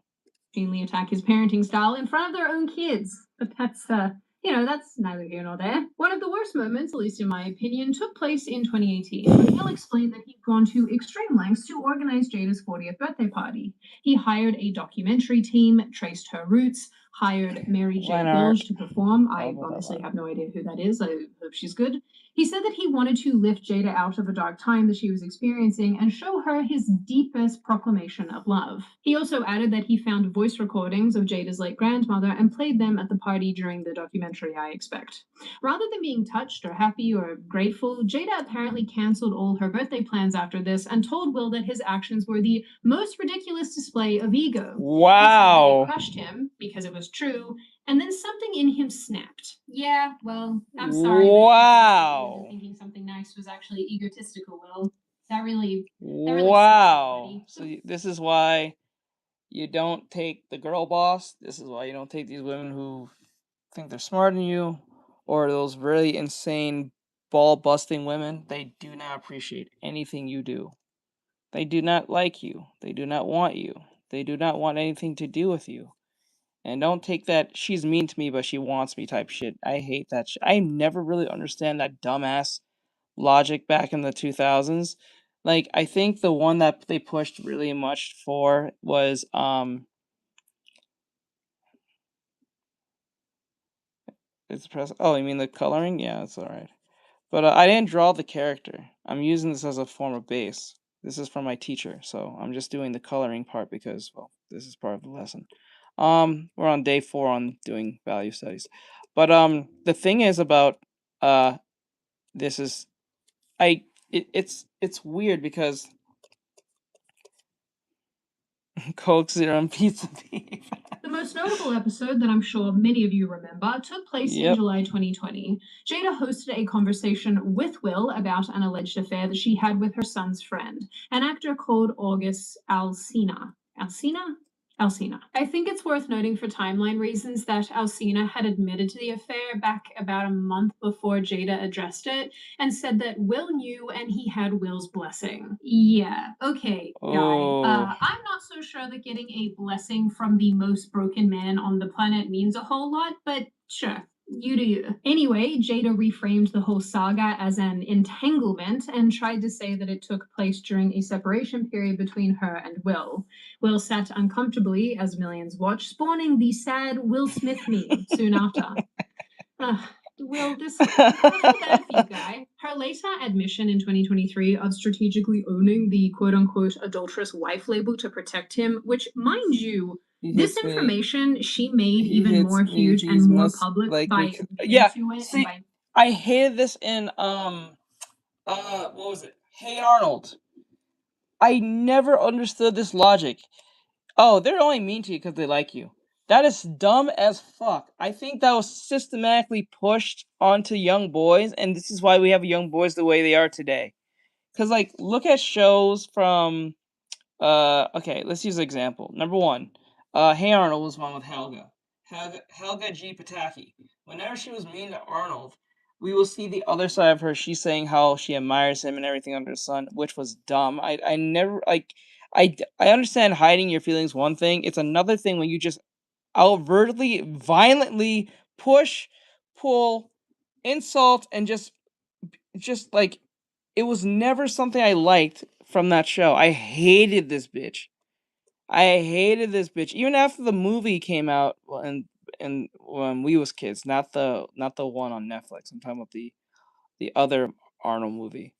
Attack his parenting style in front of their own kids. But that's that's neither here nor there. One of the worst moments, at least in my opinion, took place in 2018 when Will explained that he'd gone to extreme lengths to organize Jada's 40th birthday party. He hired a documentary team, traced her roots, hired Mary J. Blige to perform. I honestly have no idea who that is. I hope she's good. He said that he wanted to lift Jada out of a dark time that she was experiencing and show her his deepest proclamation of love. He also added that he found voice recordings of Jada's late grandmother and played them at the party during the documentary, I expect. Rather than being touched or happy or grateful, Jada apparently canceled all her birthday plans after this and told Will that his actions were the most ridiculous display of ego. Wow. He said that it crushed him because it was true, and then something in him snapped. Yeah, well, I'm sorry. Wow. Thinking something nice was actually egotistical, Will. That really wow. So this is why you don't take the girl boss. This is why you don't take these women who think they're smarter than you, or those really insane ball busting women. They do not appreciate anything you do. They do not like you. They do not want you. They do not want anything to do with you. And don't take that she's mean to me but she wants me type shit. I hate that shit. I never really understand that dumbass logic back in the 2000s. Like, I think the one that they pushed really much for was it's press. Oh, you mean the coloring? Yeah, it's all right. But I didn't draw the character. I'm using this as a form of base. This is from my teacher, so I'm just doing the coloring part because, well, this is part of the lesson. We're on day 4 on doing value studies. But the thing is about this is it's weird because Coke Zero and Pizza Beef. The most notable episode that I'm sure many of you remember took place in July 2020. Jada hosted a conversation with Will about an alleged affair that she had with her son's friend, an actor called August Alsina. Alsina. I think it's worth noting for timeline reasons that Alsina had admitted to the affair back about a month before Jada addressed it and said that Will knew and he had Will's blessing. Yeah, okay, guy. I'm not so sure that getting a blessing from the most broken man on the planet means a whole lot, but sure. You do you. Anyway, Jada reframed the whole saga as an entanglement and tried to say that it took place during a separation period between her and Will. Will sat uncomfortably as millions watched, spawning the sad Will Smith meme soon after. Will, I feel bad for you, guy. Her later admission in 2023 of strategically owning the quote-unquote adulterous wife label to protect him, which, mind you, this information she made even more huge and more public by See, I hated this in what was it? Hey Arnold. I never understood this logic. Oh, they're only mean to you because they like you. That is dumb as fuck. I think that was systematically pushed onto young boys, and this is why we have young boys the way they are today. Cause like, look at shows from okay, let's use an example. Number 1, Hey Arnold was one with Helga. Helga G. Pataki. Whenever she was mean to Arnold, we will see the other side of her. She's saying how she admires him and everything under the sun, which was dumb. I never like. I understand hiding your feelings one thing. It's another thing when you just overtly, violently push, pull, insult, and just like it was never something I liked from that show. I hated this bitch. Even after the movie came out, well, and when we was kids, not the one on Netflix. I'm talking about the other Arnold movie.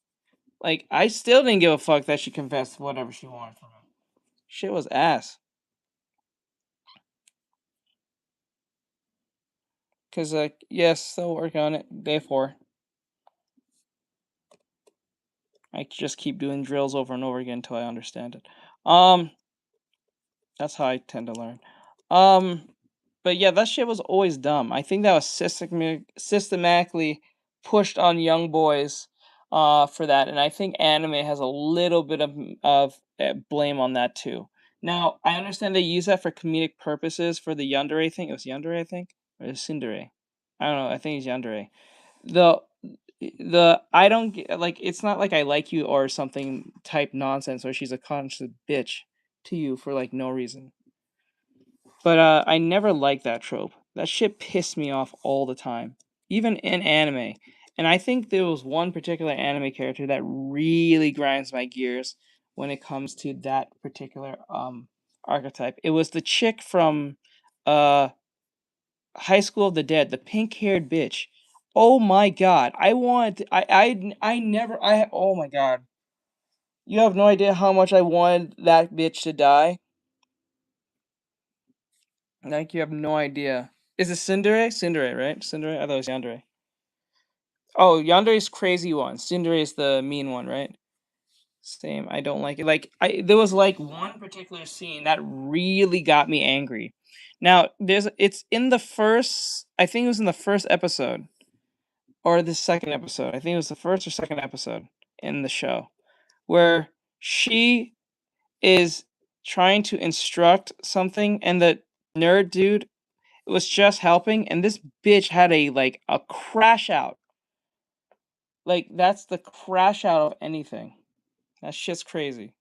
Like, I still didn't give a fuck that she confessed whatever she wanted from him. Shit was ass. Cause yes, still working on it. Day 4. I just keep doing drills over and over again until I understand it. That's how I tend to learn. But yeah, that shit was always dumb. I think that was systematically pushed on young boys for that, and I think anime has a little bit of blame on that too. Now, I understand they use that for comedic purposes for the yandere thing. It was yandere, I think, or tsundere. I don't know. I think it's yandere. The I don't get, like, it's not like I like you or something type nonsense or she's a constant bitch to you for like no reason. But I never liked that trope. That shit pissed me off all the time, even in anime. And I think there was one particular anime character that really grinds my gears when it comes to that particular archetype. It was the chick from High School of the Dead, the pink-haired bitch. Oh my god. I never oh my god. You have no idea how much I wanted that bitch to die. Like, you have no idea. Is it Tsundere? Tsundere, right? Tsundere? I thought it was Yandere. Oh, Yandere's crazy one. Tsundere is the mean one, right? Same. I don't like it. Like, there was like one particular scene that really got me angry. Now, it's in the first, I think it was in the first episode or the second episode. I think it was the first or second episode in the show where she is trying to instruct something and the nerd dude was just helping, and this bitch had a crash out. Like, that's the crash out of anything. That shit's crazy.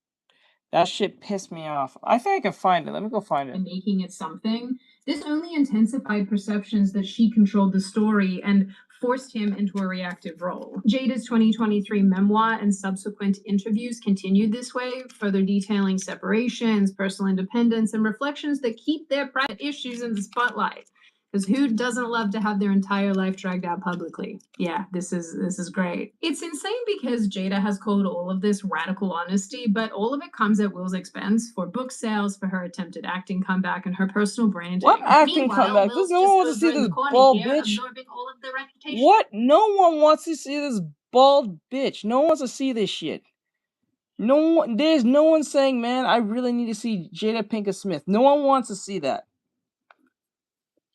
That shit pissed me off. I think I can find it. Let me go find it. And making it something. This only intensified perceptions that she controlled the story and forced him into a reactive role. Jada's 2023 memoir and subsequent interviews continued this way, further detailing separations, personal independence, and reflections that keep their private issues in the spotlight. Because who doesn't love to have their entire life dragged out publicly? Yeah, this is great. It's insane because Jada has called all of this radical honesty, but all of it comes at Will's expense for book sales, for her attempted acting comeback, and her personal branding. What acting Meanwhile, comeback? Will's There's no one wants just to see over in the this corner bald here, bitch. absorbing all of the reputation. What? No one wants to see this bald bitch. No one wants to see this shit. No one. There's no one saying, man, I really need to see Jada Pinkett Smith. No one wants to see that.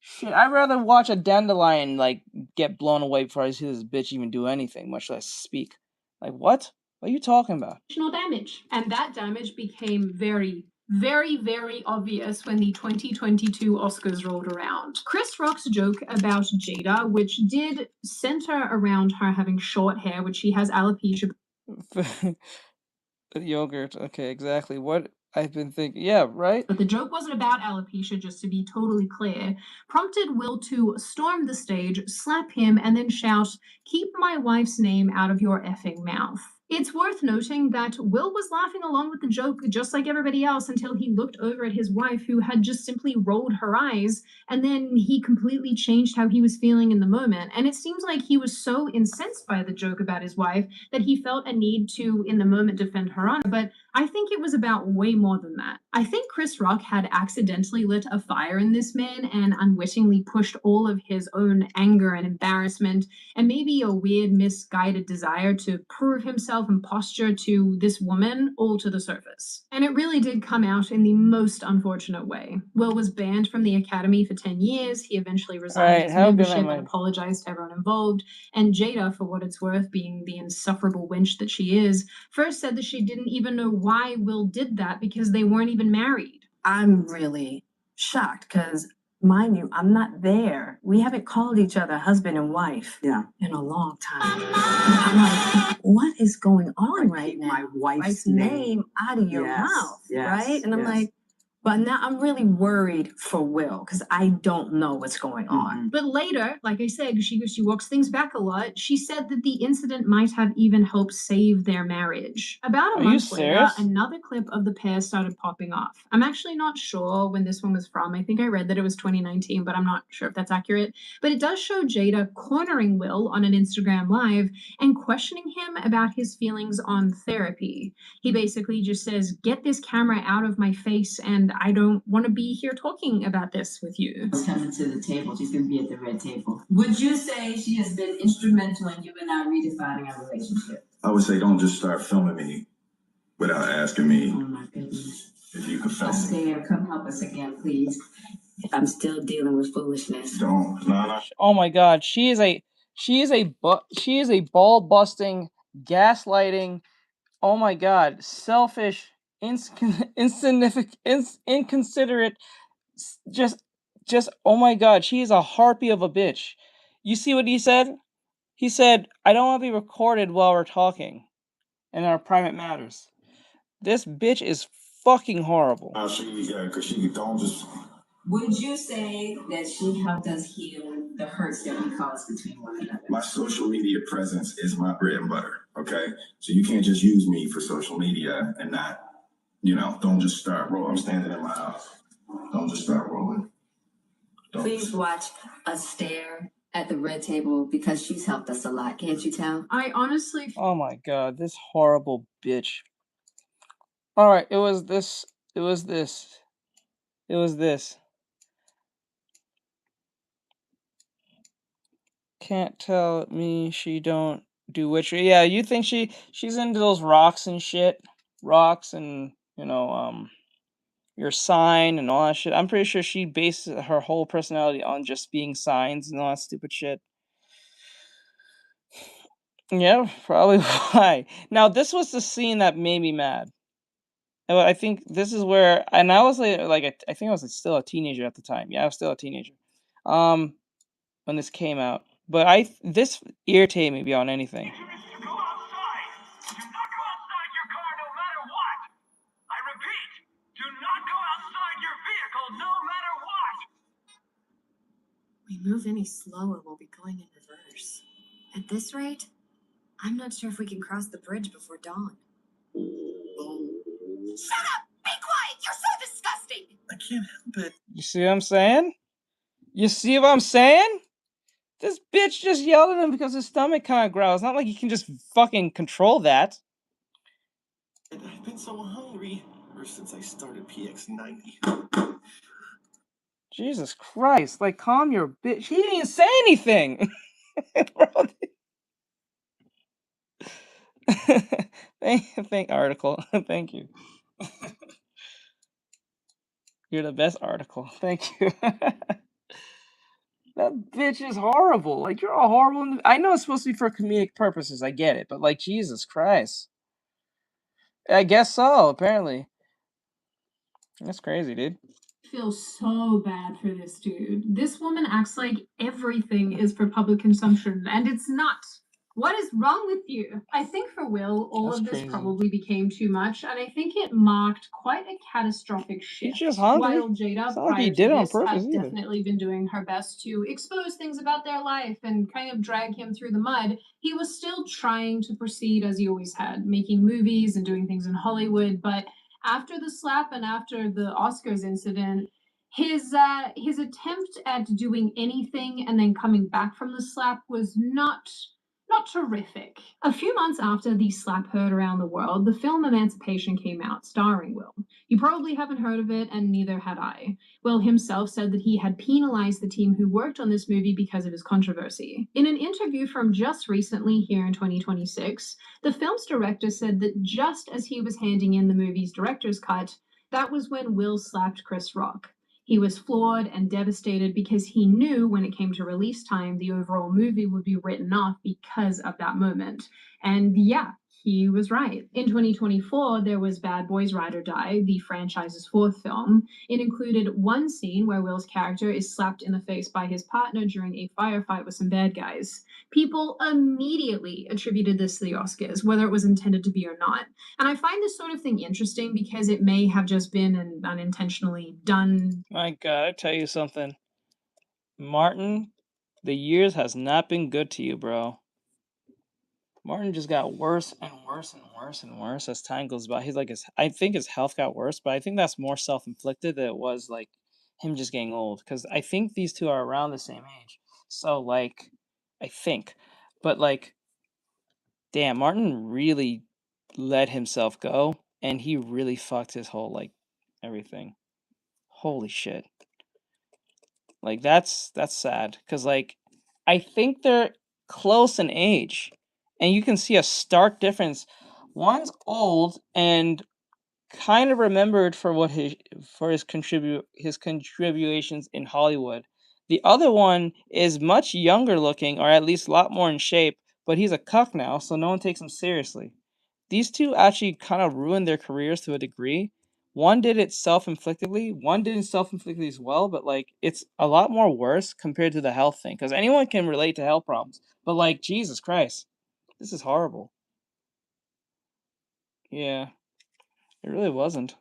Shit, I'd rather watch a dandelion like get blown away before I see this bitch even do anything, much less speak. Like what? What are you talking about? Damage. And that damage became very, very, very obvious when the 2022 Oscars rolled around. Chris Rock's joke about Jada, which did center around her having short hair, which she has alopecia. Yogurt. Okay, exactly. What I've been thinking. Yeah, right? But the joke wasn't about alopecia, just to be totally clear. Prompted Will to storm the stage, slap him, and then shout, "Keep my wife's name out of your effing mouth." It's worth noting that Will was laughing along with the joke just like everybody else until he looked over at his wife, who had just simply rolled her eyes, and then he completely changed how he was feeling in the moment. And it seems like he was so incensed by the joke about his wife that he felt a need to, in the moment, defend her honor. But I think it was about way more than that. I think Chris Rock had accidentally lit a fire in this man and unwittingly pushed all of his own anger and embarrassment and maybe a weird misguided desire to prove himself and posture to this woman all to the surface. And it really did come out in the most unfortunate way. Will was banned from the Academy for 10 years. He eventually resigned his membership and apologized to everyone involved. And Jada, for what it's worth, being the insufferable wench that she is, first said that she didn't even know why Will did that because they weren't even married. I'm really shocked because, mind you, I'm not there. We haven't called each other husband and wife in a long time. I'm like, what is going on right now? My wife's name out of your mouth, right? And I'm like, but now I'm really worried for Will because I don't know what's going on. But later, like I said, she walks things back a lot. She said that the incident might have even helped save their marriage. About a month later, another clip of the pair started popping off. I'm actually not sure when this one was from. I think I read that it was 2019, but I'm not sure if that's accurate. But it does show Jada cornering Will on an Instagram Live and questioning him about his feelings on therapy. He basically just says, "Get this camera out of my face, and I don't want to be here talking about this with you." Coming to the table, she's going to be at the red table. Would you say she has been instrumental in you and I redefining our relationship? I would say don't just start filming me without asking me. Oh my goodness. If you confess. Sarah, come help us again, please. I'm still dealing with foolishness. Don't. No. Oh my God, she is a ball busting, gaslighting. Oh my God, selfish, insignificant, inconsiderate. Just. Oh my God, she is a harpy of a bitch. You see what he said? He said, "I don't want to be recorded while we're talking, in our private matters." This bitch is fucking horrible. Because she don't just. Would you say that she helped us heal the hurts that we caused between one another? My social media presence is my bread and butter, okay? So you can't just use me for social media and not, don't just start rolling. I'm standing in my house. Don't just start rolling. Please watch us stare at the red table because she's helped us a lot, can't you tell? I honestly... Oh my God, this horrible bitch. Alright, it was this. Can't tell me she don't do witchery. Yeah, you think she's into those rocks and shit? Rocks and, your sign and all that shit. I'm pretty sure she bases her whole personality on just being signs and all that stupid shit. Yeah, probably why. Now, this was the scene that made me mad. I think this is where, and I was I think I was still a teenager at the time. Yeah, I was still a teenager. When this came out. But this irritated me beyond anything. Go outside! Do not go outside your car no matter what! I We move any slower, we'll be going in reverse. At this rate, I'm not sure if we can cross the bridge before dawn. Shut up! Be quiet! You're so disgusting! I can't help it. You see what I'm saying? You see what I'm saying? This bitch just yelled at him because his stomach kind of growls. It's not like he can just fucking control that. I've been so hungry ever since I started PX90. Jesus Christ, like, calm your bitch. He didn't even say anything. Bro, thank article. Thank you. You're the best article. Thank you. That bitch is horrible. Like, you're a horrible. I know it's supposed to be for comedic purposes. I get it, but like, Jesus Christ. I guess so. Apparently, that's crazy, dude. I feel so bad for this dude. This woman acts like everything is for public consumption, and it's not. What is wrong with you? I think for Will, all That's of this crazy. probably became too much, and I think it marked quite a catastrophic shift. He's just hungry. While Jada, It's not like prior he to did it on this, purpose had either. definitely been doing her best to expose things about their life and kind of drag him through the mud, he was still trying to proceed as he always had, making movies and doing things in Hollywood. But after the slap and after the Oscars incident, his attempt at doing anything and then coming back from the slap was not terrific. A few months after the slap heard around the world, the film Emancipation came out, starring Will. You probably haven't heard of it, and neither had I. Will himself said that he had penalized the team who worked on this movie because of his controversy. In an interview from just recently here in 2026, the film's director said that just as he was handing in the movie's director's cut, that was when Will slapped Chris Rock. He was floored and devastated because he knew when it came to release time, the overall movie would be written off because of that moment. And yeah, he was right. In 2024, there was Bad Boys Ride or Die, the franchise's fourth film. It included one scene where Will's character is slapped in the face by his partner during a firefight with some bad guys. People immediately attributed this to the Oscars, whether it was intended to be or not. And I find this sort of thing interesting because it may have just been an unintentionally done. My God, I tell you something, Martin, the years has not been good to you, bro. Martin just got worse and worse and worse and worse as time goes by. He's like, I think his health got worse, but I think that's more self-inflicted than it was like him just getting old. Because I think these two are around the same age. So like, I think, but like, damn, Martin really let himself go, and he really fucked his whole like everything. Holy shit. Like that's sad because like I think they're close in age, and you can see a stark difference. One's old and kind of remembered for what his contributions in Hollywood. The other one is much younger looking, or at least a lot more in shape, but he's a cuck now, so no one takes him seriously. These two actually kind of ruined their careers to a degree. One did it self-inflictedly, one didn't self-inflictedly as well, but like it's a lot more worse compared to the health thing, because anyone can relate to health problems. But like, Jesus Christ, this is horrible. Yeah, it really wasn't.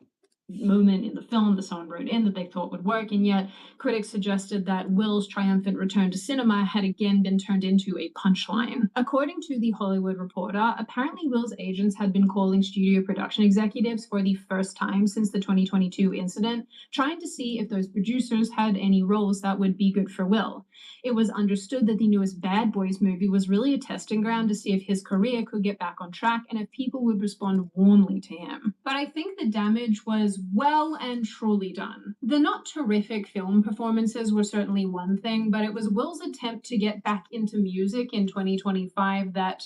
Moment in the film that someone wrote in that they thought would work, and yet critics suggested that Will's triumphant return to cinema had again been turned into a punchline. According to The Hollywood Reporter, apparently Will's agents had been calling studio production executives for the first time since the 2022 incident, trying to see if those producers had any roles that would be good for Will. It was understood that the newest Bad Boys movie was really a testing ground to see if his career could get back on track and if people would respond warmly to him. But I think the damage was well and truly done. The not terrific film performances were certainly one thing, but it was Will's attempt to get back into music in 2025 that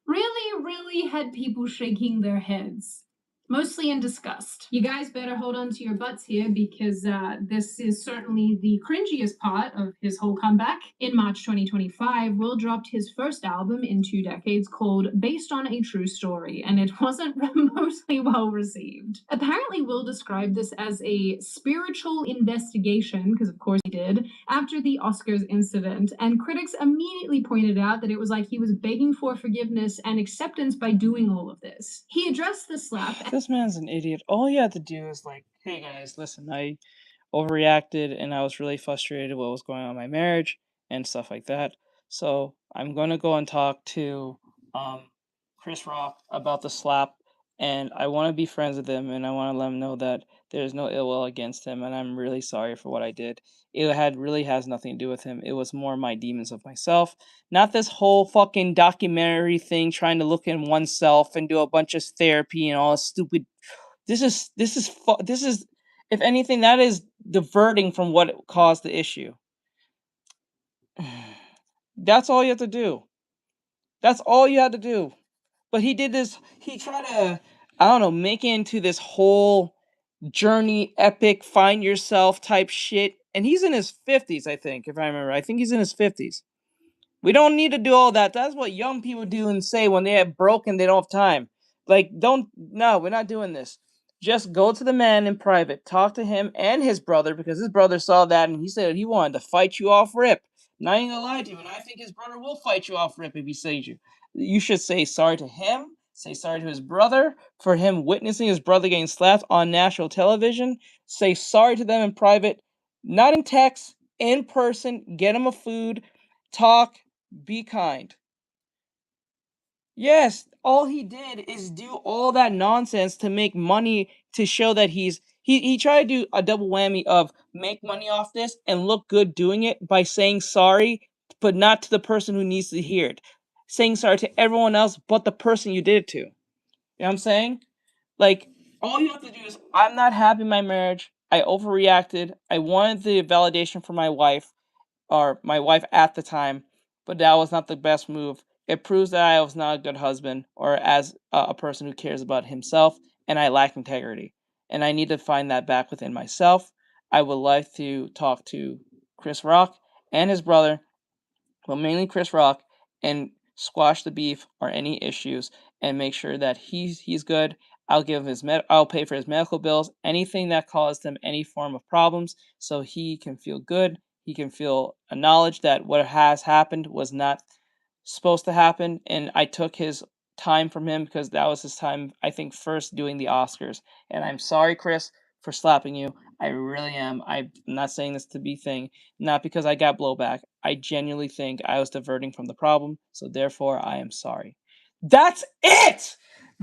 really had people shaking their heads. Mostly in disgust. You guys better hold on to your butts here because this is certainly the cringiest part of his whole comeback. In March 2025, Will dropped his first album in 2 decades called Based on a True Story, and it wasn't remotely well received. Apparently, Will described this as a spiritual investigation, because of course he did, after the Oscars incident, and critics immediately pointed out that it was like he was begging for forgiveness and acceptance by doing all of this. He addressed the slap. This man's an idiot. All you have to do is like, hey guys, listen, I overreacted, and I was really frustrated what was going on in my marriage and stuff like that. So I'm going to go and talk to Chris Rock about the slap, and I want to be friends with him, and I want to let him know that there's no ill will against him, and I'm really sorry for what I did. It really has nothing to do with him. It was more my demons of myself, not this whole fucking documentary thing trying to look in oneself and do a bunch of therapy and all this stupid. This is if anything, that is diverting from what caused the issue. That's all you have to do. That's all you had to do. But he did this. He tried to, I don't know, make it into this whole journey, epic, find yourself type shit. And he's in his 50s, I think, if I remember. I think he's in his 50s. We don't need to do all that. That's what young people do and say when they have broken, they don't have time. Like, no, we're not doing this. Just go to the man in private, talk to him and his brother, because his brother saw that and he said he wanted to fight you off rip. Not even gonna lie to you, and I think his brother will fight you off rip if he sees you. You should say sorry to him, say sorry to his brother for him witnessing his brother getting slapped on national television. Say sorry to them in private, not in text, in person, get him a food, talk, be kind. Yes, all he did is do all that nonsense to make money to show that he tried to do a double whammy of make money off this and look good doing it by saying sorry, but not to the person who needs to hear it. Saying sorry to everyone else but the person you did it to. You know what I'm saying? Like, all you have to do is, I'm not happy in my marriage. I overreacted. I wanted the validation from my wife, or my wife at the time, but that was not the best move. It proves that I was not a good husband or as a person who cares about himself, and I lack integrity. And I need to find that back within myself. I would like to talk to Chris Rock and his brother, but mainly Chris Rock, and squash the beef or any issues and make sure that he's good. I'll pay for his medical bills, anything that caused him any form of problems, so he can feel good. He can feel acknowledged that what has happened was not supposed to happen, and I took his time from him because that was his time, I think, first doing the Oscars. And I'm sorry, Chris, for slapping you. I really am. I'm not saying this to be thing, not because I got blowback. I genuinely think I was diverting from the problem, so therefore I am sorry. That's it!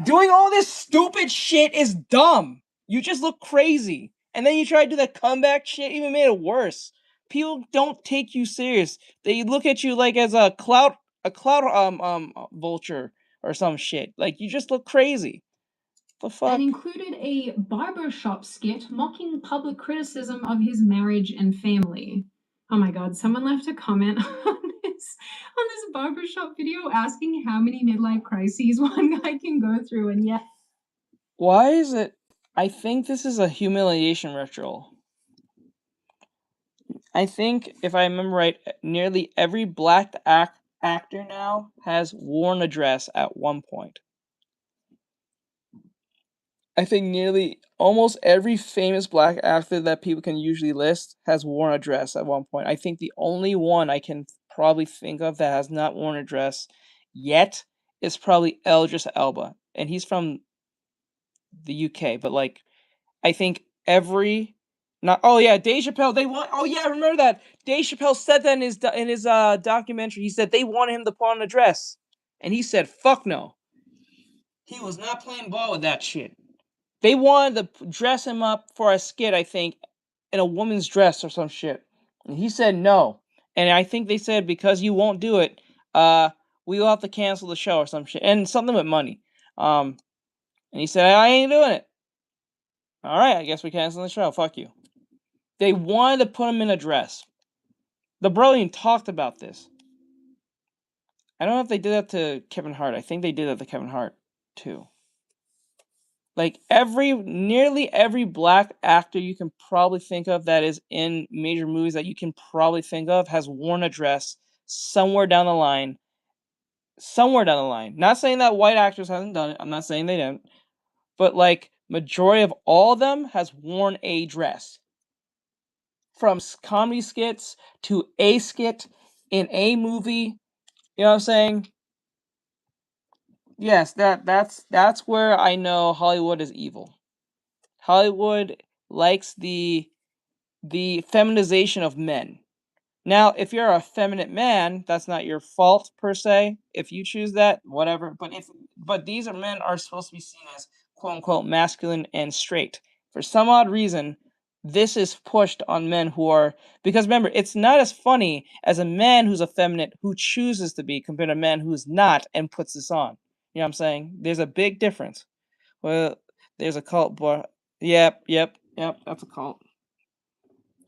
Doing all this stupid shit is dumb. You just look crazy. And then you try to do that comeback shit, even made it worse. People don't take you serious. They look at you like as a clout vulture or some shit. Like, you just look crazy. The fuck? And included a barbershop skit mocking public criticism of his marriage and family. Oh my god, someone left a comment on this barbershop video asking how many midlife crises one guy can go through, and yet. Why is it? I think this is a humiliation ritual. I think, if I remember right, nearly every black actor now has worn a dress at one point. I think nearly almost every famous black actor that people can usually list has worn a dress at one point. I think the only one I can probably think of that has not worn a dress yet is probably Idris Elba, and he's from the UK. But like, I think Dave Chappelle. They want. Oh yeah, I remember that. Dave Chappelle said that in his documentary. He said they wanted him to put on a dress, and he said, "Fuck no." He was not playing ball with that shit. They wanted to dress him up for a skit, I think, in a woman's dress or some shit. And he said no. And I think they said, because you won't do it, we'll have to cancel the show or some shit. And something with money. And he said, I ain't doing it. Alright, I guess we cancel the show. Fuck you. They wanted to put him in a dress. The Brilliant talked about this. I don't know if they did that to Kevin Hart. I think they did that to Kevin Hart, too. Like, nearly every black actor you can probably think of that is in major movies that you can probably think of has worn a dress somewhere down the line. Somewhere down the line. Not saying that white actors haven't done it. I'm not saying they didn't. But, like, majority of all of them has worn a dress. From comedy skits to a skit in a movie. You know what I'm saying? Yes, that's where I know Hollywood is evil. Hollywood likes the the feminization of men. Now, if you're a feminine man, that's not your fault per se. If you choose that, whatever. But these men are supposed to be seen as quote unquote masculine and straight. For some odd reason, this is pushed on men who are, because remember, it's not as funny as a man who's effeminate who chooses to be compared to a man who's not and puts this on. You know what I'm saying? There's a big difference. Well, there's a cult, but yep, that's a cult.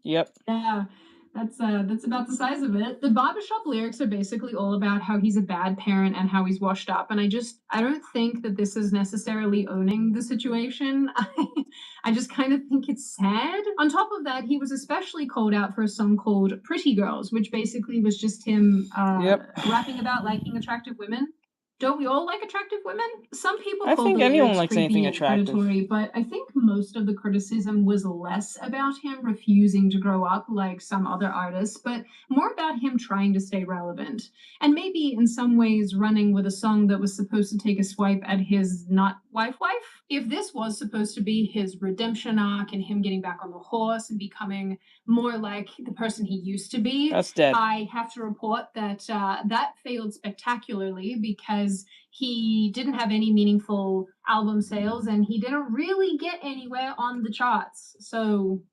Yep. Yeah, that's about the size of it. The barbershop lyrics are basically all about how he's a bad parent and how he's washed up. And I don't think that this is necessarily owning the situation. I just kind of think it's sad. On top of that, he was especially called out for a song called Pretty Girls, which basically was just him rapping about liking attractive women. Don't we all like attractive women? Some people I call think the anyone lyrics likes creepy anything and attractive. predatory, but I think most of the criticism was less about him refusing to grow up like some other artists, but more about him trying to stay relevant. And maybe in some ways running with a song that was supposed to take a swipe at his not wife. If this was supposed to be his redemption arc and him getting back on the horse and becoming more like the person he used to be, That's dead. I have to report that that failed spectacularly because he didn't have any meaningful album sales and he didn't really get anywhere on the charts. So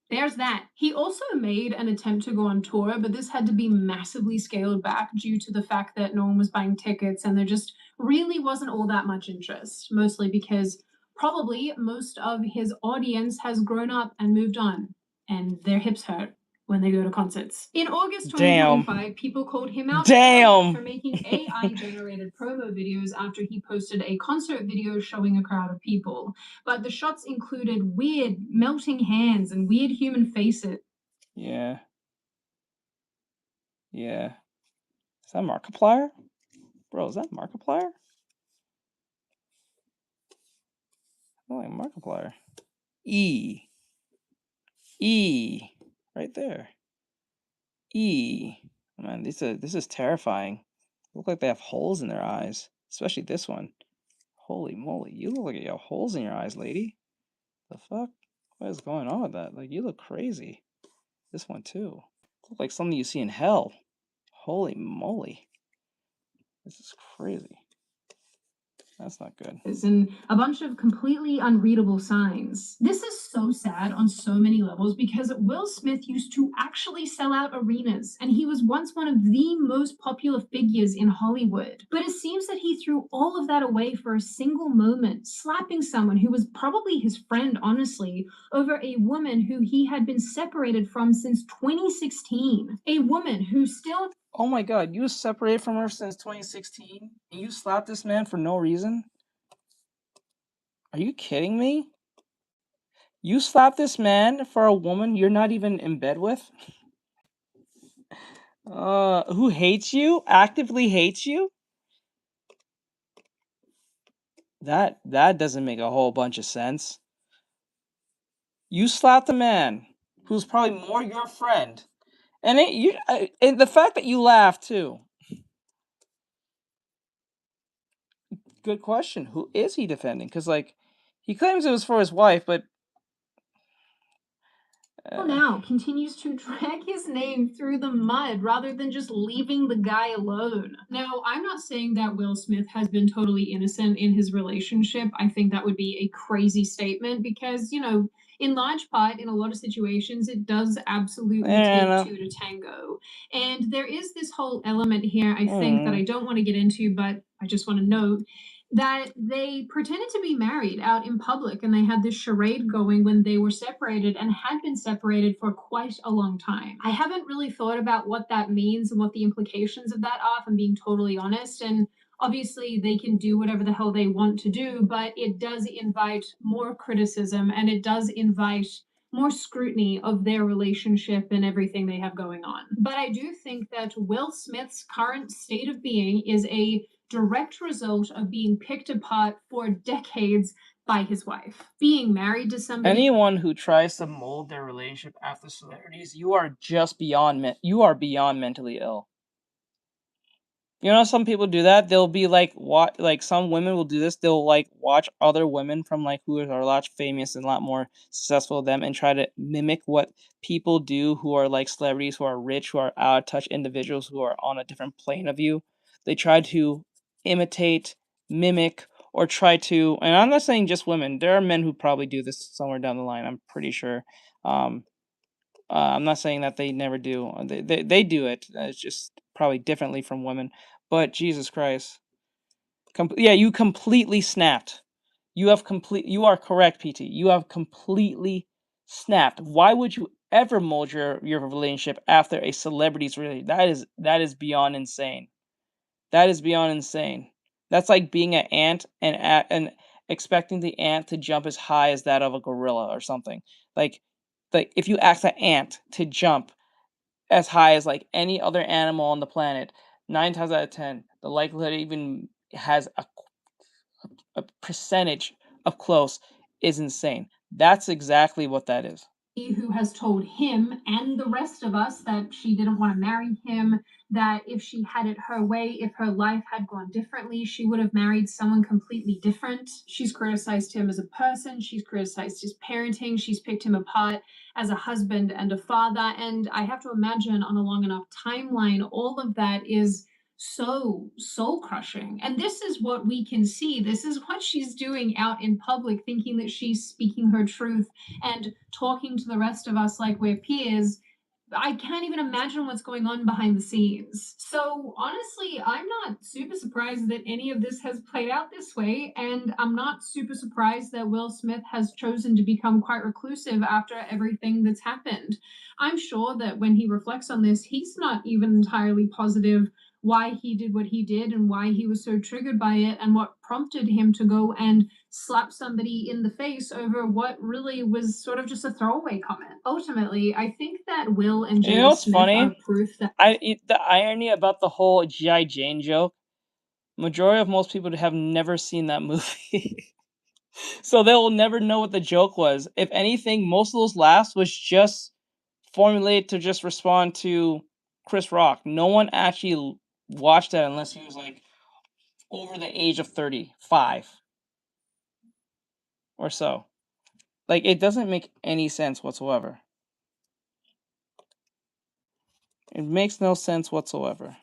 there's that. He also made an attempt to go on tour, but this had to be massively scaled back due to the fact that no one was buying tickets and there just really wasn't all that much interest, mostly because probably most of his audience has grown up and moved on and their hips hurt when they go to concerts. In August 2025, people called him out for making AI-generated promo videos after he posted a concert video showing a crowd of people. But the shots included weird melting hands and weird human faces. Yeah. Is that Markiplier? Bro, is that Markiplier? I like Markiplier. E. Right there. E. Man, this is terrifying. Look like they have holes in their eyes. Especially this one. Holy moly. You look like you have holes in your eyes, lady. The fuck? What is going on with that? Like, you look crazy. This one, too. Look like something you see in hell. Holy moly. This is crazy. That's not good. And a bunch of completely unreadable signs. This is so sad on so many levels because Will Smith used to actually sell out arenas, and he was once one of the most popular figures in Hollywood. But it seems that he threw all of that away for a single moment, slapping someone who was probably his friend, honestly, over a woman who he had been separated from since 2016. A woman who still... Oh my god, you were separated from her since 2016? And you slapped this man for no reason? Are you kidding me? You slapped this man for a woman you're not even in bed with? Who hates you? Actively hates you? That doesn't make a whole bunch of sense. You slapped a man who's probably more your friend. And the fact that you laughed too. Good question. Who is he defending? Because, like, he claims it was for his wife, but... now continues to drag his name through the mud rather than just leaving the guy alone. Now, I'm not saying that Will Smith has been totally innocent in his relationship. I think that would be a crazy statement because, you know, in large part, in a lot of situations, it does absolutely take two to tango. And there is this whole element here, I think, that I don't want to get into, but I just want to note that they pretended to be married out in public and they had this charade going when they were separated and had been separated for quite a long time. I haven't really thought about what that means and what the implications of that are, if I'm being totally honest. And obviously they can do whatever the hell they want to do, but it does invite more criticism and it does invite more scrutiny of their relationship and everything they have going on. But I do think that Will Smith's current state of being is a direct result of being picked apart for decades by his wife. Being married to somebody... Anyone who tries to mold their relationship after celebrities, you are beyond mentally ill. You know, some people do that. They'll be like, like some women will do this. They'll like watch other women from like who are a lot famous and a lot more successful than them, and try to mimic what people do who are like celebrities, who are rich, who are out of touch individuals, who are on a different plane of you. They try to imitate, mimic, or try to. And I'm not saying just women. There are men who probably do this somewhere down the line. I'm pretty sure. Um, I'm not saying that they never do. They do it. It's just probably differently from women. But Jesus Christ, yeah, you completely snapped. You are correct, PT. You have completely snapped. Why would you ever mold your relationship after a celebrity's relationship? That is beyond insane. That is beyond insane. That's like being an ant and expecting the ant to jump as high as that of a gorilla or something. Like like if you ask an ant to jump as high as like any other animal on the planet, 9 times out of 10, the likelihood it even has a percentage of close is insane. That's exactly what that is. Who has told him and the rest of us that she didn't want to marry him, that if she had it her way, if her life had gone differently, she would have married someone completely different. She's criticized him as a person, she's criticized his parenting, she's picked him apart as a husband and a father. And I have to imagine on a long enough timeline, all of that is so soul crushing. And this is what we can see. This is what she's doing out in public, thinking that she's speaking her truth and talking to the rest of us like we're peers. I can't even imagine what's going on behind the scenes. So honestly, I'm not super surprised that any of this has played out this way, and I'm not super surprised that Will Smith has chosen to become quite reclusive after everything that's happened. I'm sure that when he reflects on this, he's not even entirely positive why he did what he did and why he was so triggered by it and what prompted him to go and slap somebody in the face over what really was sort of just a throwaway comment. Ultimately, I think that Will and You know Jada what's Smith funny? are proof that The irony about the whole G.I. Jane joke, majority of most people have never seen that movie. So they will never know what the joke was. If anything, most of those laughs was just formulated to just respond to Chris Rock. No one actually watched that unless he was like over the age of 35 or so. Like, it doesn't make any sense whatsoever. It makes no sense whatsoever.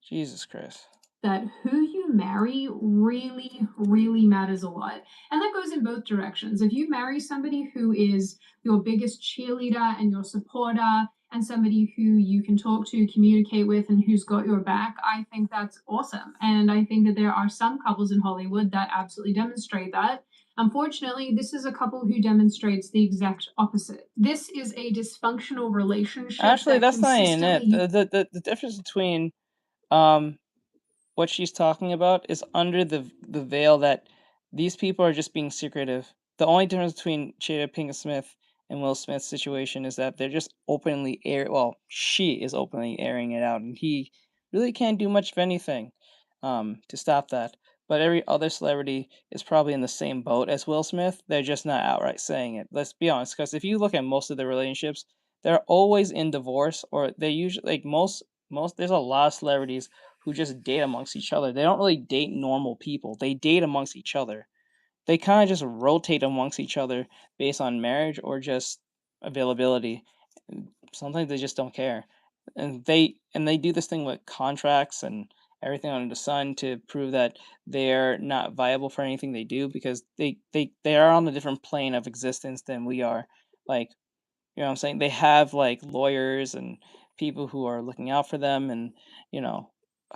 Jesus Christ. that who you marry really matters a lot. And that goes in both directions. If you marry somebody who is your biggest cheerleader and your supporter, and somebody who you can talk to, communicate with, and who's got your back, I think that's awesome. And I think that there are some couples in Hollywood that absolutely demonstrate that. Unfortunately, this is a couple who demonstrates the exact opposite. This is a dysfunctional relationship. Actually, that that's not even it. consistently The difference between um what she's talking about is under the veil that these people are just being secretive. The only difference between Jada Pinkett Smith and Will Smith's situation is that they're just openly she is openly airing it out, and he really can't do much of anything to stop that. But every other celebrity is probably in the same boat as Will Smith. They're just not outright saying it. Let's be honest, because if you look at most of the relationships, they're always in divorce, or they usually like most. There's a lot of celebrities who just date amongst each other. They don't really date normal people. They date amongst each other. They kind of just rotate amongst each other based on marriage or just availability. Sometimes they just don't care. And they do this thing with contracts and everything under the sun to prove that they're not viable for anything they do because they are on a different plane of existence than we are. Like, you know what I'm saying? They have like lawyers and people who are looking out for them and, you know,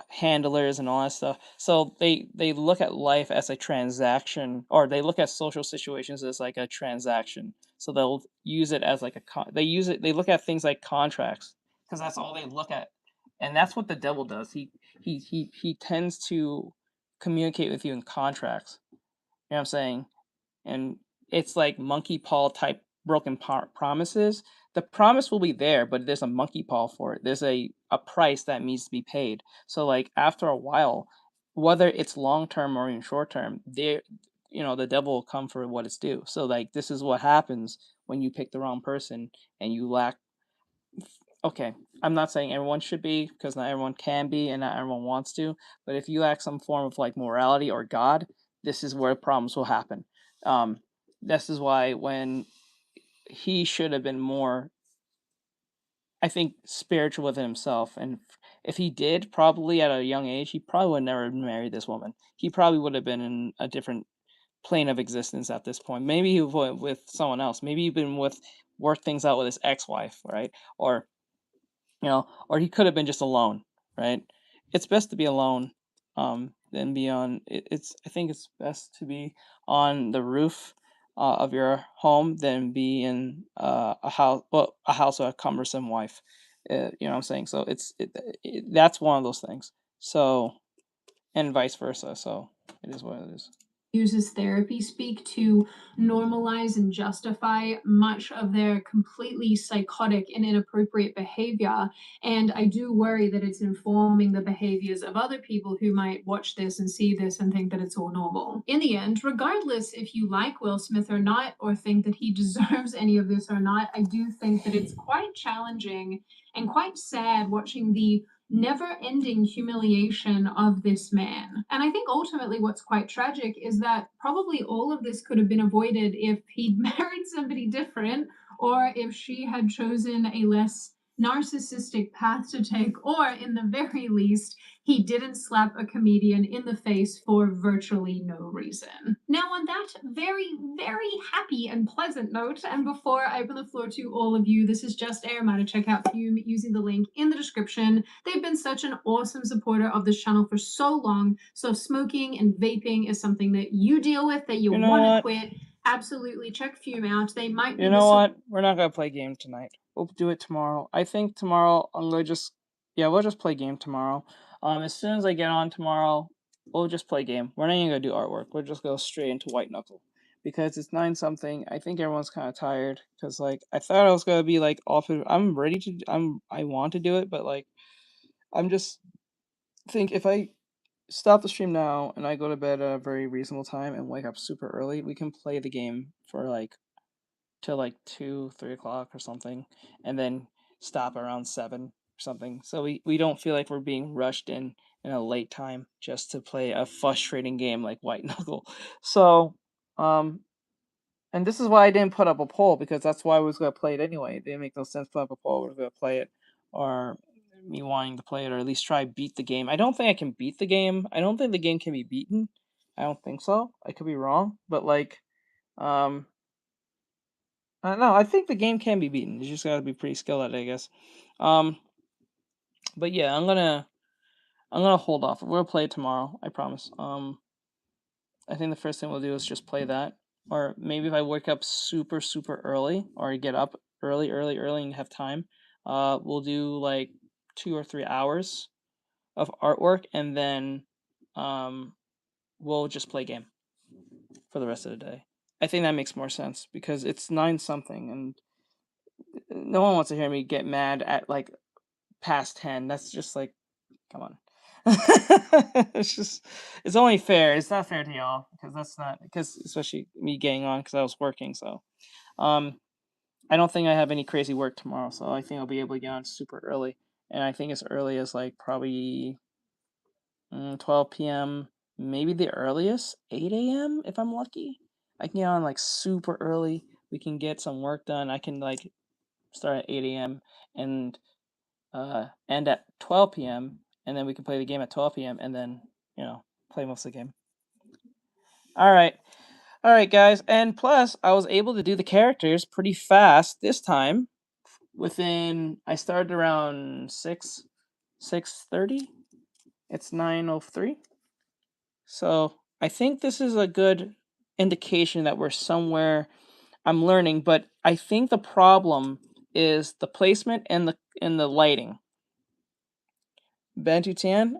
handlers and all that stuff. So they look at life as a transaction, or they look at social situations as like a transaction. So they'll use it as like they look at things like contracts because that's all they look at. And that's what the devil does. He tends to communicate with you in contracts. You know what I'm saying? And it's like monkey paw type broken promises. The promise will be there, but there's a monkey paw for it. There's a price that needs to be paid. So like after a while, whether it's long term or even short term, the devil will come for what it's due. So like this is what happens when you pick the wrong person and you lack okay, I'm not saying everyone should be, because not everyone can be and not everyone wants to, but if you lack some form of like morality or God, this is where problems will happen. This is why when he should have been more, I think, spiritual within himself, and if he did, probably at a young age, he probably would never marry this woman. He probably would have been in a different plane of existence at this point. Maybe he would with someone else. Maybe he'd been worked things out with his ex-wife, right? Or or he could have been just alone, right? It's best to be alone, than be on. I think it's best to be on the roof of your home than be in a house. Well, a house with a cumbersome wife. You know what I'm saying? So that's one of those things. So, and vice versa. So it is what it is. Uses therapy speak to normalize and justify much of their completely psychotic and inappropriate behavior. And I do worry that it's informing the behaviors of other people who might watch this and see this and think that it's all normal. In the end, regardless if you like Will Smith or not, or think that he deserves any of this or not, I do think that it's quite challenging and quite sad watching the never-ending humiliation of this man. And I think ultimately what's quite tragic is that probably all of this could have been avoided if he'd married somebody different, or if she had chosen a less narcissistic path to take, or in the very least, he didn't slap a comedian in the face for virtually no reason. Now, on that very, very happy and pleasant note, and before I open the floor to all of you, this is just a reminder to check out Fume using the link in the description. They've been such an awesome supporter of this channel for so long. So if smoking and vaping is something that you deal with, that you want to quit, absolutely check Fume out. They might be what? We're not gonna play game tonight. We'll do it tomorrow. I think tomorrow we'll just play game tomorrow. As soon as I get on tomorrow, we'll just play game. We're not even gonna do artwork. We'll just go straight into White Knuckle. Because it's 9 something. I think everyone's kind of tired. Because like I thought I was gonna be like off. I'm ready to. I want to do it, but like I'm just think if I stop the stream now and I go to bed at a very reasonable time and wake up super early, we can play the game for like till like 2-3 o'clock or something, and then stop around 7 or something. So we don't feel like we're being rushed in a late time just to play a frustrating game like White Knuckle. So and this is why I didn't put up a poll, because that's why I was gonna play it anyway. It didn't make no sense to put up a poll. We're gonna play it, or me wanting to play it, or at least try beat the game. I don't think I can beat the game. I don't think the game can be beaten. I don't think so. I could be wrong, but like no, I think the game can be beaten. You just gotta be pretty skilled at it, I guess. But yeah, I'm gonna hold off. We'll play it tomorrow. I promise. I think the first thing we'll do is just play that, or maybe if I wake up super early, or I get up early and have time, we'll do like 2 or 3 hours of artwork, and then we'll just play game for the rest of the day. I think that makes more sense, because it's 9 something, and no one wants to hear me get mad at like past 10. That's just like, come on. It's only fair. It's not fair to y'all, because especially me getting on because I was working. So I don't think I have any crazy work tomorrow, so I think I'll be able to get on super early, and I think as early as like probably 12 p.m. maybe the earliest 8 a.m. if I'm lucky. I can get on like super early. We can get some work done. I can like start at 8 a.m. and end at 12 p.m. and then we can play the game at 12 p.m. and then play most of the game. All right, guys, and plus I was able to do the characters pretty fast this time. I started around 6:30. It's 9:03. So I think this is a good indication that we're somewhere. I'm learning, but I think the problem is the placement and the lighting. Bantutan,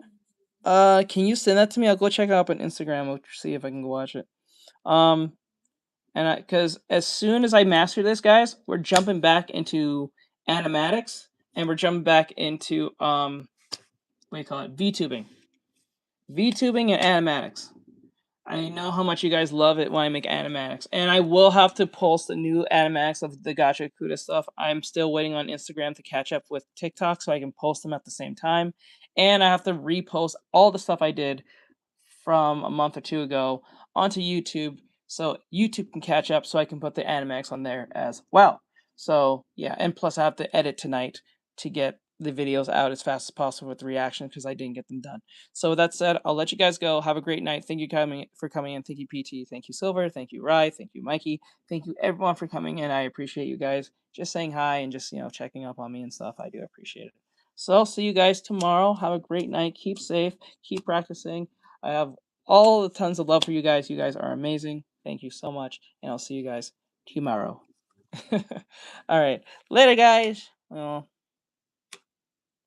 can you send that to me? I'll go check it out on Instagram. We'll see if I can go watch it. Because as soon as I master this, guys, we're jumping back into animatics, and we're jumping back into what do you call it? VTubing and animatics. I know how much you guys love it when I make animatics, and I will have to post a new animatics of the Gacha Kuda stuff. I'm still waiting on Instagram to catch up with TikTok so I can post them at the same time, and I have to repost all the stuff I did from a month or two ago onto YouTube so YouTube can catch up so I can put the animatics on there as well. So yeah, and plus I have to edit tonight to get the videos out as fast as possible with the reaction because I didn't get them done. So with that said, I'll let you guys go. Have a great night. Thank you for coming in. Thank you, PT. Thank you, Silver. Thank you, Rye. Thank you, Mikey. Thank you, everyone, for coming in. I appreciate you guys just saying hi and just, checking up on me and stuff. I do appreciate it. So I'll see you guys tomorrow. Have a great night. Keep safe. Keep practicing. I have all the tons of love for you guys. You guys are amazing. Thank you so much. And I'll see you guys tomorrow. All right. Later, guys. Well,